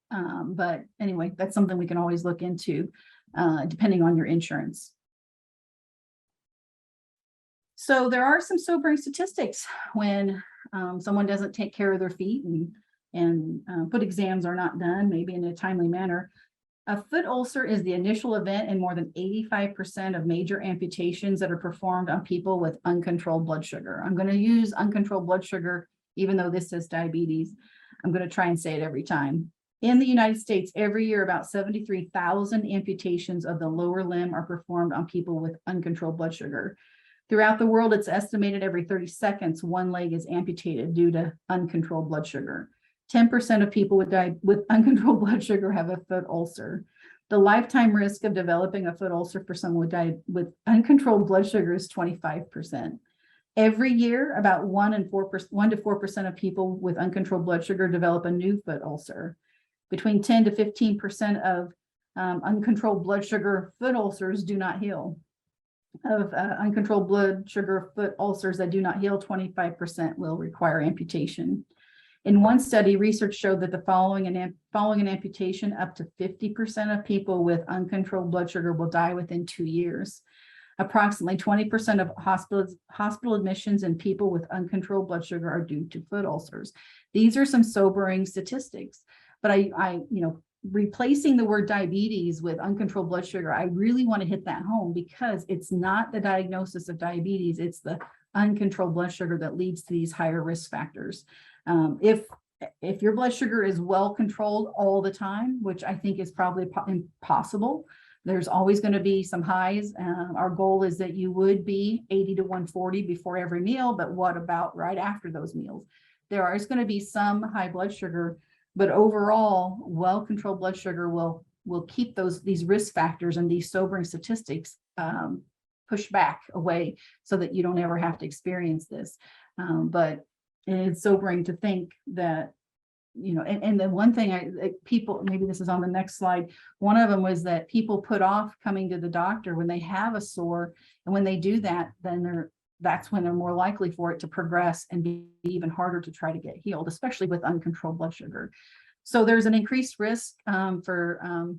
But anyway, that's something we can always look into depending on your insurance. So there are some sobering statistics when someone doesn't take care of their feet and foot exams are not done, maybe in a timely manner. A foot ulcer is the initial event in more than 85% of major amputations that are performed on people with uncontrolled blood sugar. I'm going to use uncontrolled blood sugar, even though this says diabetes. I'm going to try and say it every time. In the United States, every year, about 73,000 amputations of the lower limb are performed on people with uncontrolled blood sugar. Throughout the world, it's estimated every 30 seconds, one leg is amputated due to uncontrolled blood sugar. 10% of people with uncontrolled blood sugar have a foot ulcer. The lifetime risk of developing a foot ulcer for someone with uncontrolled blood sugar is 25%. Every year, about 1 to 4% of people with uncontrolled blood sugar develop a new foot ulcer. Between 10 to 15% of uncontrolled blood sugar foot ulcers do not heal. Of uncontrolled blood sugar foot ulcers that do not heal, 25% will require amputation. In one study, research showed that following an amputation, up to 50% of people with uncontrolled blood sugar will die within 2 years. Approximately 20% of hospital admissions in people with uncontrolled blood sugar are due to foot ulcers. These are some sobering statistics, but I replacing the word diabetes with uncontrolled blood sugar, I really want to hit that home because it's not the diagnosis of diabetes, it's the uncontrolled blood sugar that leads to these higher risk factors. If your blood sugar is well controlled all the time, which I think is probably impossible, there's always going to be some highs. Our goal is that you would be 80 to 140 before every meal, but what about right after those meals? There is going to be some high blood sugar, but overall, well-controlled blood sugar will keep these risk factors and these sobering statistics pushed back away so that you don't ever have to experience this. But it's sobering to think that, and the one thing people, maybe this is on the next slide, one of them was that people put off coming to the doctor when they have a sore. And when they do that, then that's when they're more likely for it to progress and be even harder to try to get healed, especially with uncontrolled blood sugar. So there's an increased risk for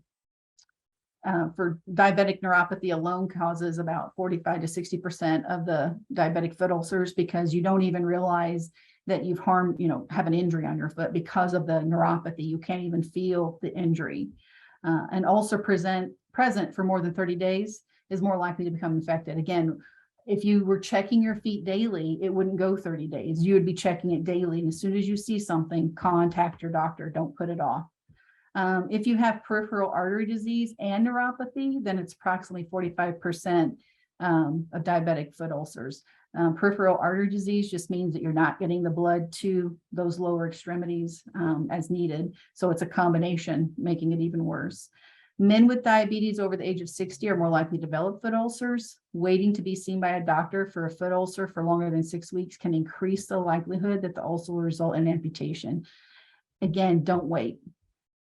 diabetic neuropathy alone causes about 45 to 60% of the diabetic foot ulcers, because you don't even realize that you've harmed, have an injury on your foot because of the neuropathy. You can't even feel the injury. An ulcer present for more than 30 days is more likely to become infected. Again, if you were checking your feet daily, it wouldn't go 30 days. You would be checking it daily. And as soon as you see something, contact your doctor. Don't put it off. If you have peripheral artery disease and neuropathy, then it's approximately 45% of diabetic foot ulcers. Peripheral artery disease just means that you're not getting the blood to those lower extremities as needed. So it's a combination, making it even worse. Men with diabetes over the age of 60 are more likely to develop foot ulcers. Waiting to be seen by a doctor for a foot ulcer for longer than 6 weeks can increase the likelihood that the ulcer will result in amputation. Again, don't wait.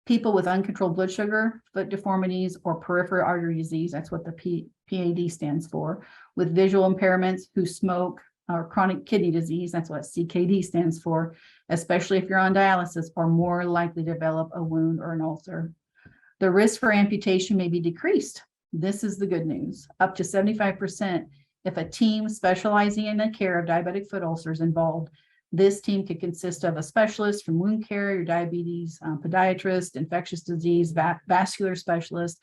People with uncontrolled blood sugar, foot deformities, or peripheral artery disease, that's what the PAD stands for, with visual impairments, who smoke, or chronic kidney disease, that's what CKD stands for, especially if you're on dialysis, are more likely to develop a wound or an ulcer. The risk for amputation may be decreased. This is the good news. Up to 75% if a team specializing in the care of diabetic foot ulcers involved. This team could consist of a specialist from wound care, your diabetes podiatrist, infectious disease, vascular specialist.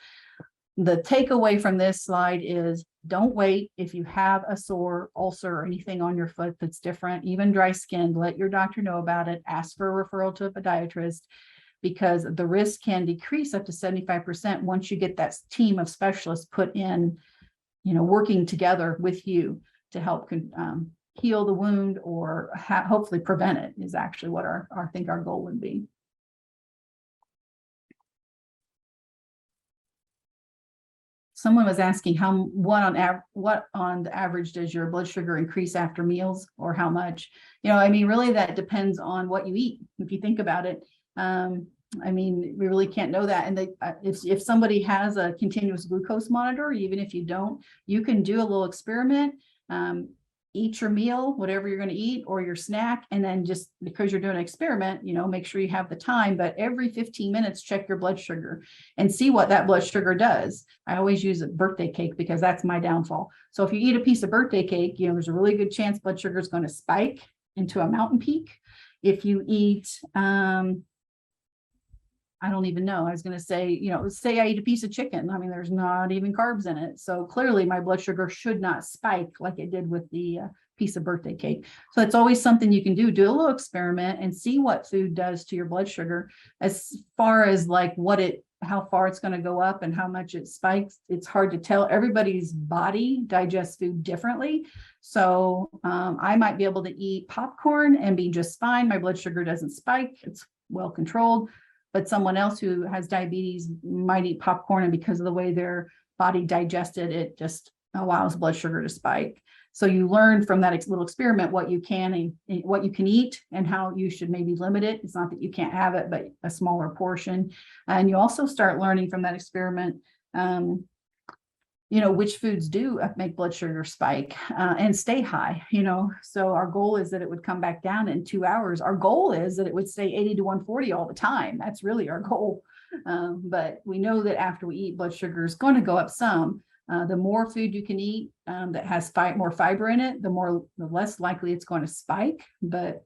The takeaway from this slide is don't wait. If you have a sore, ulcer, or anything on your foot that's different, even dry skin, let your doctor know about it. Ask for a referral to a podiatrist, because the risk can decrease up to 75% once you get that team of specialists put in, working together with you to help heal the wound or hopefully prevent it, is actually what I think our goal would be. Someone was asking what on the average does your blood sugar increase after meals, or how much? Really that depends on what you eat. If you think about it, we really can't know that. And if somebody has a continuous glucose monitor, even if you don't, you can do a little experiment. Eat your meal, whatever you're going to eat, or your snack, and then just because you're doing an experiment, make sure you have the time, but every 15 minutes, check your blood sugar and see what that blood sugar does. I always use a birthday cake because that's my downfall. So if you eat a piece of birthday cake, there's a really good chance blood sugar is going to spike into a mountain peak. If you eat, I don't even know. I was going to say, say I eat a piece of chicken. There's not even carbs in it. So clearly my blood sugar should not spike like it did with the piece of birthday cake. So it's always something you can do a little experiment and see what food does to your blood sugar. As far as like how far it's going to go up and how much it spikes, it's hard to tell. Everybody's body digests food differently. So I might be able to eat popcorn and be just fine. My blood sugar doesn't spike. It's well controlled. But someone else who has diabetes might eat popcorn, and because of the way their body digested it, just allows blood sugar to spike. So you learn from that little experiment what you can eat and how you should maybe limit it. It's not that you can't have it, but a smaller portion. And you also start learning from that experiment, which foods do make blood sugar spike and stay high, So our goal is that it would come back down in 2 hours. Our goal is that it would stay 80 to 140 all the time. That's really our goal. But we know that after we eat, blood sugar is going to go up some. The more food you can eat that has more fiber in it, the less likely it's going to spike. But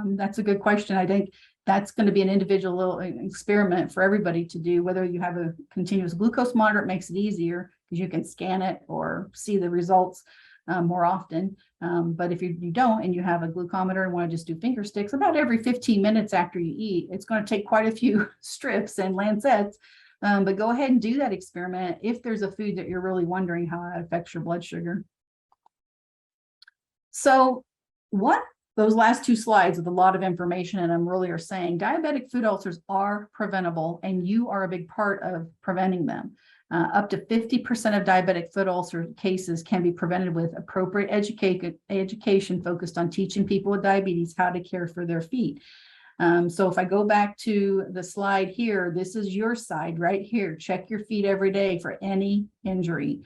that's a good question. I think that's going to be an individual little experiment for everybody to do. Whether you have a continuous glucose monitor, it makes it easier because you can scan it or see the results. more often. But if you don't and you have a glucometer and want to just do finger sticks about every 15 minutes after you eat, it's going to take quite a few strips and lancets. But go ahead and do that experiment if there's a food that you're really wondering how that affects your blood sugar. So what those last two slides with a lot of information and I'm really are saying diabetic food ulcers are preventable and you are a big part of preventing them. Up to 50% of diabetic foot ulcer cases can be prevented with appropriate education focused on teaching people with diabetes how to care for their feet. So if I go back to the slide here, this is your side right here. Check your feet every day for any injury,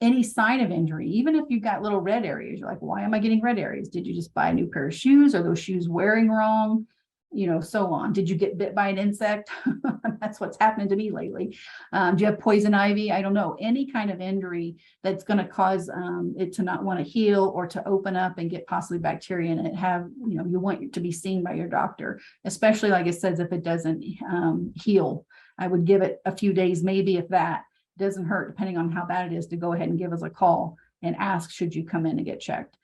any sign of injury. Even if you've got little red areas, you're like, why am I getting red areas? Did you just buy a new pair of shoes? Are those shoes wearing wrong? You know, so on. Did you get bit by an insect? That's what's happening to me lately. Do you have poison ivy? I don't know. Any kind of injury that's going to cause it to not want to heal or to open up and get possibly bacteria in it. You want it to be seen by your doctor, especially like it says, if it doesn't heal. I would give it a few days, maybe if that doesn't hurt, depending on how bad it is, to go ahead and give us a call and ask, should you come in and get checked?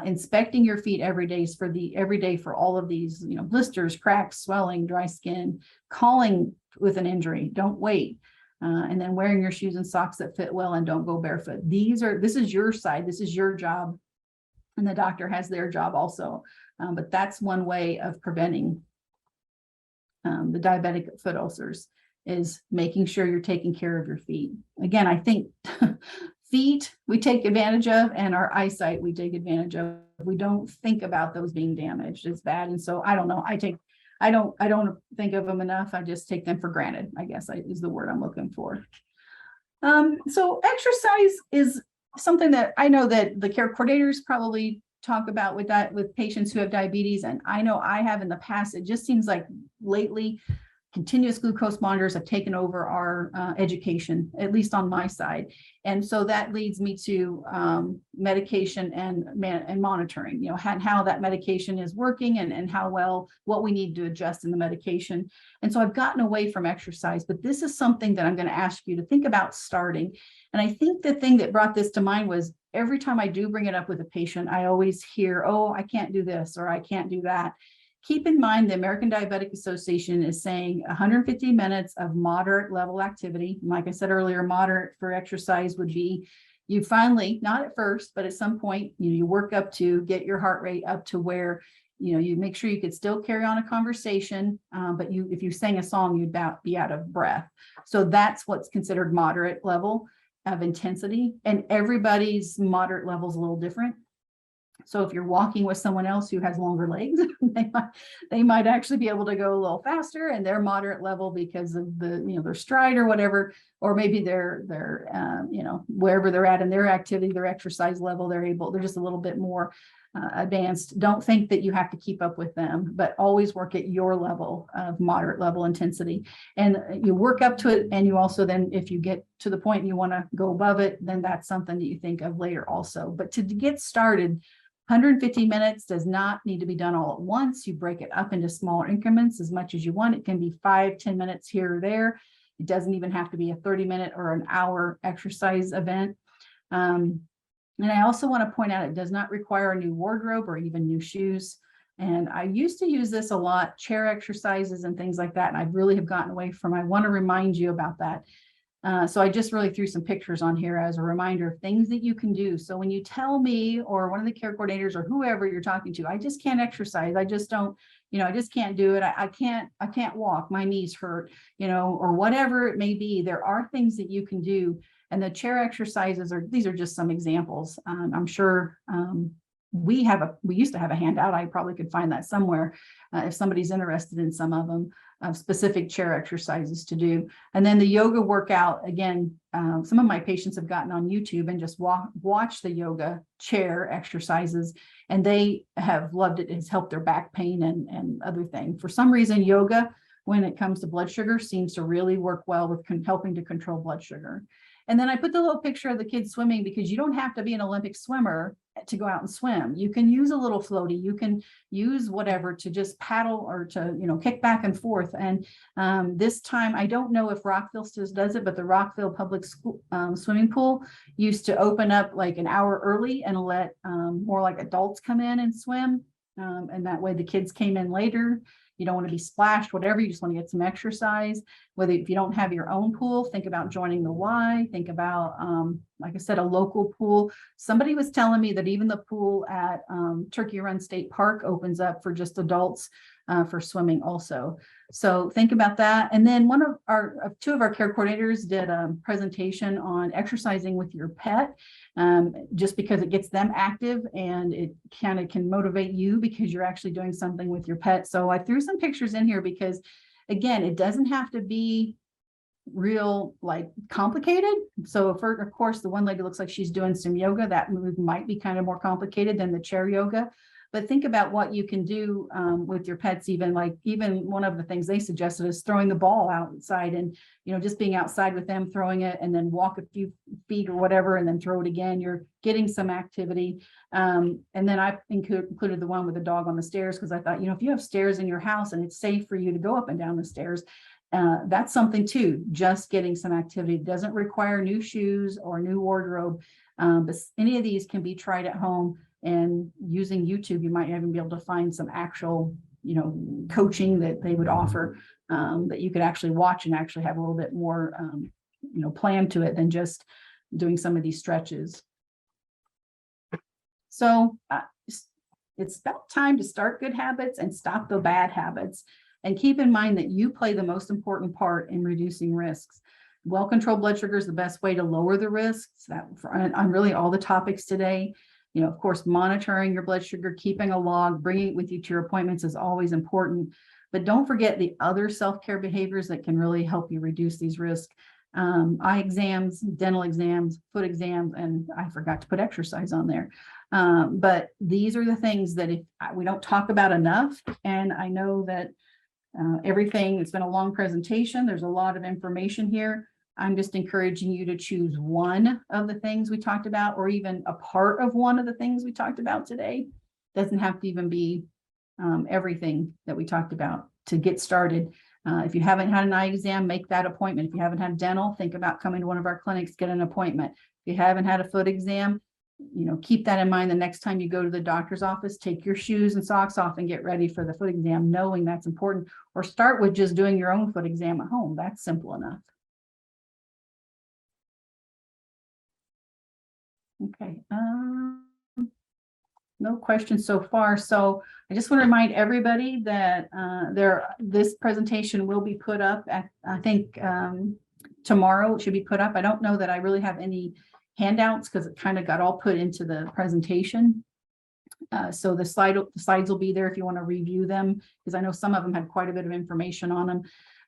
Inspecting your feet every day for all of these, blisters, cracks, swelling, dry skin, calling with an injury. Don't wait. And then wearing your shoes and socks that fit well and don't go barefoot. This is your side. This is your job. And the doctor has their job also. But that's one way of preventing the diabetic foot ulcers, is making sure you're taking care of your feet. Again, I think feet we take advantage of, and our eyesight we take advantage of. We don't think about those being damaged. It's bad. And so I don't know. I don't think of them enough. I just take them for granted, I guess is the word I'm looking for. So exercise is something that I know that the care coordinators probably talk about with patients who have diabetes. And I know I have in the past. It just seems like lately continuous glucose monitors have taken over our education, at least on my side. And so that leads me to medication and monitoring, how that medication is working and how well, what we need to adjust in the medication. And so I've gotten away from exercise, but this is something that I'm going to ask you to think about starting. And I think the thing that brought this to mind was every time I do bring it up with a patient, I always hear, oh, I can't do this, or I can't do that. Keep in mind, the American Diabetic Association is saying 150 minutes of moderate level activity. Like I said earlier, moderate for exercise would be you finally, not at first, but at some point, you work up to get your heart rate up to where, you make sure you could still carry on a conversation, but if you sang a song, you'd be out of breath. So that's what's considered moderate level of intensity. And everybody's moderate level is a little different. So if you're walking with someone else who has longer legs, they might actually be able to go a little faster, and they're moderate level because of their stride or whatever, or maybe they're wherever they're at in their activity, their exercise level, they're just a little bit more advanced. Don't think that you have to keep up with them, but always work at your level of moderate level intensity, and you work up to it. And you also then, if you get to the point you want to go above it, then that's something that you think of later also. But to get started, 150 minutes does not need to be done all at once. You break it up into smaller increments as much as you want. It can be 5-10 minutes here or there. It doesn't even have to be a 30-minute or an hour exercise event. And I also want to point out, it does not require a new wardrobe or even new shoes. And I used to use this a lot, chair exercises and things like that. And I really have gotten away from. I want to remind you about that. So I just really threw some pictures on here as a reminder of things that you can do. So when you tell me, or one of the care coordinators or whoever you're talking to, I just can't exercise, I just don't, I just can't do it. I can't walk, my knees hurt, or whatever it may be. There are things that you can do. And the chair exercises these are just some examples. I'm sure we used to have a handout. I probably could find that somewhere if somebody's interested in some of them. Specific chair exercises to do. And then the yoga workout, again, some of my patients have gotten on YouTube and just watch the yoga chair exercises, and they have loved it. It's helped their back pain and other things. For some reason, yoga, when it comes to blood sugar, seems to really work well with helping to control blood sugar. And then I put the little picture of the kids swimming, because you don't have to be an Olympic swimmer to go out and swim. You can use a little floaty, you can use whatever to just paddle or to, kick back and forth. And this time, I don't know if Rockville still does it, but the Rockville Public School swimming pool used to open up like an hour early and let more like adults come in and swim. And that way the kids came in later. You don't want to be splashed, whatever. You just want to get some exercise. Whether if you don't have your own pool, think about joining the Y. Think about, like I said, a local pool. Somebody was telling me that even the pool at Turkey Run State Park opens up for just adults for swimming also. So think about that. And then two of our care coordinators did a presentation on exercising with your pet, just because it gets them active and it kind of can motivate you because you're actually doing something with your pet. So I threw some pictures in here because, again, it doesn't have to be real like complicated. So of course, the one lady looks like she's doing some yoga. That move might be kind of more complicated than the chair yoga. But think about what you can do with your pets. Even one of the things they suggested is throwing the ball outside, and just being outside with them, throwing it, and then walk a few feet or whatever, and then throw it again. You're getting some activity. And then I included the one with the dog on the stairs, because I thought, if you have stairs in your house and it's safe for you to go up and down the stairs, that's something too. Just getting some activity. It doesn't require new shoes or new wardrobe, but any of these can be tried at home. And using YouTube, you might even be able to find some actual, coaching that they would offer, that you could actually watch and actually have a little bit more, plan to it than just doing some of these stretches. So it's about time to start good habits and stop the bad habits. And keep in mind that you play the most important part in reducing risks. Well-controlled blood sugar is the best way to lower the risks. That on really all the topics today. Of course, monitoring your blood sugar, keeping a log, bringing it with you to your appointments is always important. But don't forget the other self-care behaviors that can really help you reduce these risks. Eye exams, dental exams, foot exams, and I forgot to put exercise on there. But these are the things that if we don't talk about enough, and I know that everything, it's been a long presentation. There's a lot of information here. I'm just encouraging you to choose one of the things we talked about, or even a part of one of the things we talked about today. Doesn't have to even be everything that we talked about to get started. If you haven't had an eye exam, make that appointment. If you haven't had dental, think about coming to one of our clinics, get an appointment. If you haven't had a foot exam, keep that in mind the next time you go to the doctor's office. Take your shoes and socks off and get ready for the foot exam, knowing that's important. Or start with just doing your own foot exam at home. That's simple enough. Okay, no questions so far. So I just want to remind everybody that this presentation will be put up at, I think, tomorrow. It should be put up. I don't know that I really have any handouts because it kind of got all put into the presentation. So the slides will be there if you want to review them, because I know some of them had quite a bit of information on them.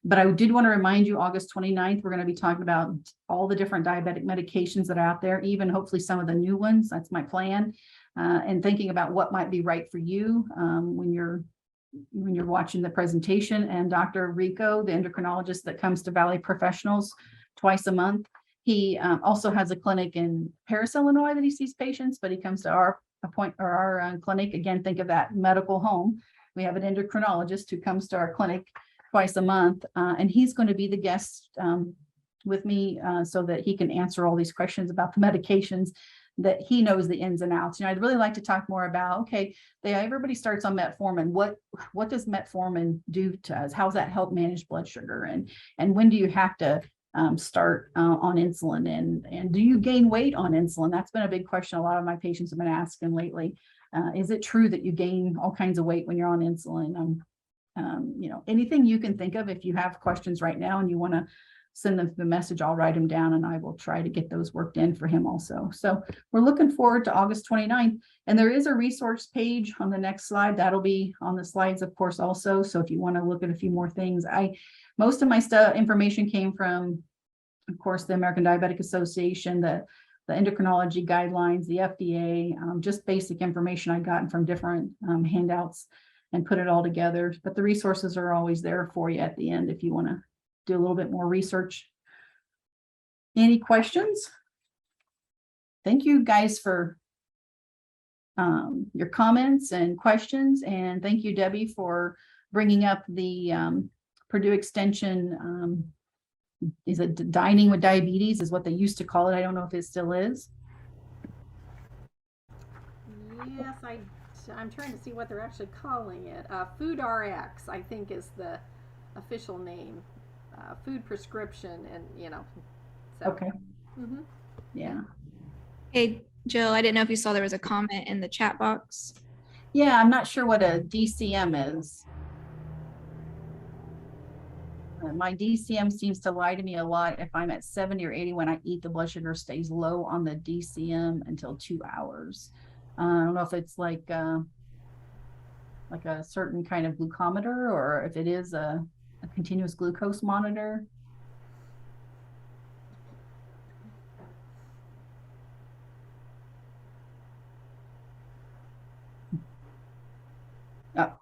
But I did want to remind you, August 29th, we're going to be talking about all the different diabetic medications that are out there, even hopefully some of the new ones. That's my plan. And thinking about what might be right for you when you're watching the presentation. And Dr. Rico, the endocrinologist that comes to Valley Professionals twice a month, he also has a clinic in Paris, Illinois that he sees patients, but he comes to our clinic. Again, think of that medical home. We have an endocrinologist who comes to our clinic twice a month, and he's going to be the guest with me so that he can answer all these questions about the medications that he knows the ins and outs. I'd really like to talk more about, okay, everybody starts on metformin. What does metformin do to us? How does that help manage blood sugar? And when do you have to start on insulin? And do you gain weight on insulin? That's been a big question a lot of my patients have been asking lately. Is it true that you gain all kinds of weight when you're on insulin? Anything you can think of. If you have questions right now and you want to send them the message, I'll write them down and I will try to get those worked in for him also. So we're looking forward to August 29th. And there is a resource page on the next slide. That'll be on the slides, of course, also. So if you want to look at a few more things, most of my information came from, of course, the American Diabetic Association, the endocrinology guidelines, the FDA, just basic information I gotten from different handouts and put it all together. But the resources are always there for you at the end if you want to do a little bit more research. Any questions? Thank you guys for your comments and questions. And thank you, Debbie, for bringing up the Purdue Extension. Is it dining with diabetes is what they used to call it. I don't know if it still is. Yes, I'm trying to see what they're actually calling it. Food RX, I think, is the official name. Food prescription, and so. Okay. Mm-hmm. Yeah. Hey, Jill, I didn't know if you saw there was a comment in the chat box. Yeah, I'm not sure what a DCM is. My DCM seems to lie to me a lot. If I'm at 70 or 80 when I eat, the blood sugar stays low on the DCM until 2 hours. I don't know if it's like a certain kind of glucometer, or if it is a continuous glucose monitor. Oh,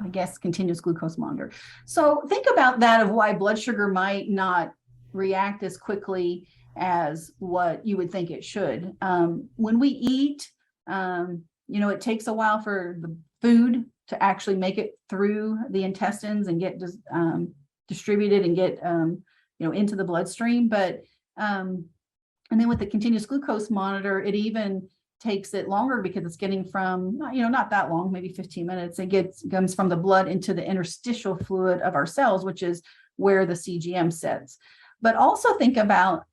I guess continuous glucose monitor. So think about that, of why blood sugar might not react as quickly as what you would think it should. When we eat, it takes a while for the food to actually make it through the intestines and get distributed and get into the bloodstream. But and then with the continuous glucose monitor, it even takes it longer because it's getting from, not that long, maybe 15 minutes. It comes from the blood into the interstitial fluid of our cells, which is where the CGM sits. But also think about,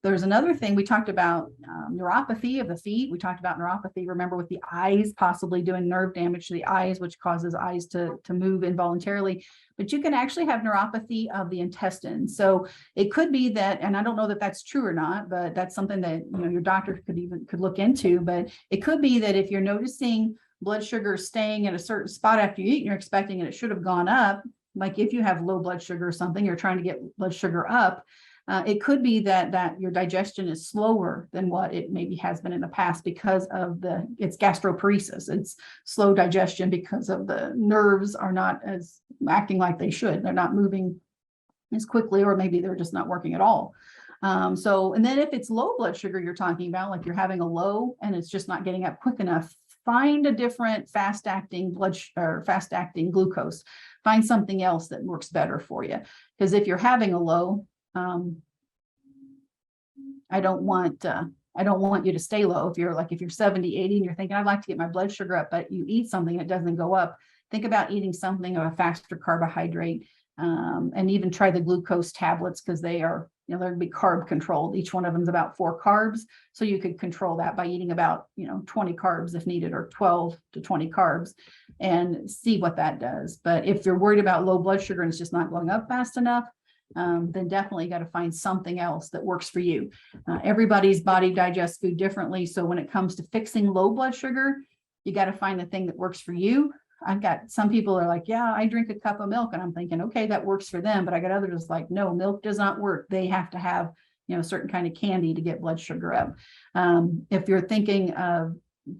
there's another thing we talked about, neuropathy of the feet. We talked about neuropathy, remember, with the eyes possibly doing nerve damage to the eyes, which causes eyes to move involuntarily. But you can actually have neuropathy of the intestines. So it could be that, and I don't know that that's true or not, but that's something that your doctor could look into. But it could be that if you're noticing blood sugar staying at a certain spot after you eat, and you're expecting it should have gone up, like if you have low blood sugar or something, you're trying to get blood sugar up. It could be that your digestion is slower than what it maybe has been in the past because of it's gastroparesis. It's slow digestion because of the nerves are not as acting like they should. They're not moving as quickly, or maybe they're just not working at all. And then if it's low blood sugar you're talking about, like you're having a low and it's just not getting up quick enough, find a different fast-acting glucose. Find something else that works better for you. Because if you're having a low, I don't want you to stay low. If you're 70, 80 and you're thinking, I'd like to get my blood sugar up, but you eat something that doesn't go up, think about eating something of a faster carbohydrate, and even try the glucose tablets, because they're going to be carb controlled. Each one of them is about 4 carbs. So you could control that by eating about 20 carbs if needed, or 12 to 20 carbs, and see what that does. But if you're worried about low blood sugar and it's just not going up fast enough, then definitely got to find something else that works for you. Everybody's body digests food differently. So when it comes to fixing low blood sugar, you got to find the thing that works for you. I've got some people are like, yeah, I drink a cup of milk, and I'm thinking, okay, that works for them. But I got others like, no, milk does not work. They have to have, a certain kind of candy to get blood sugar up. If you're thinking of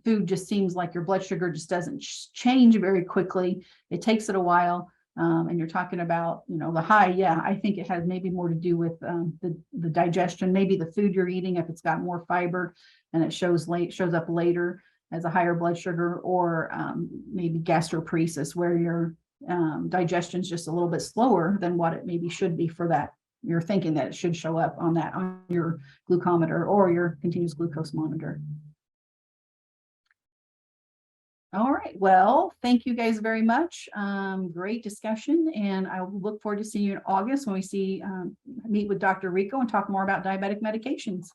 food, just seems like your blood sugar just doesn't change very quickly. It takes it a while. And you're talking about, the high, yeah, I think it has maybe more to do with the digestion, maybe the food you're eating, if it's got more fiber and it shows up later as a higher blood sugar, or maybe gastroparesis, where your digestion is just a little bit slower than what it maybe should be for that. You're thinking that it should show up on your glucometer or your continuous glucose monitor. All right. Well, thank you guys very much. Great discussion. And I will look forward to seeing you in August when we meet with Dr. Rico and talk more about diabetic medications.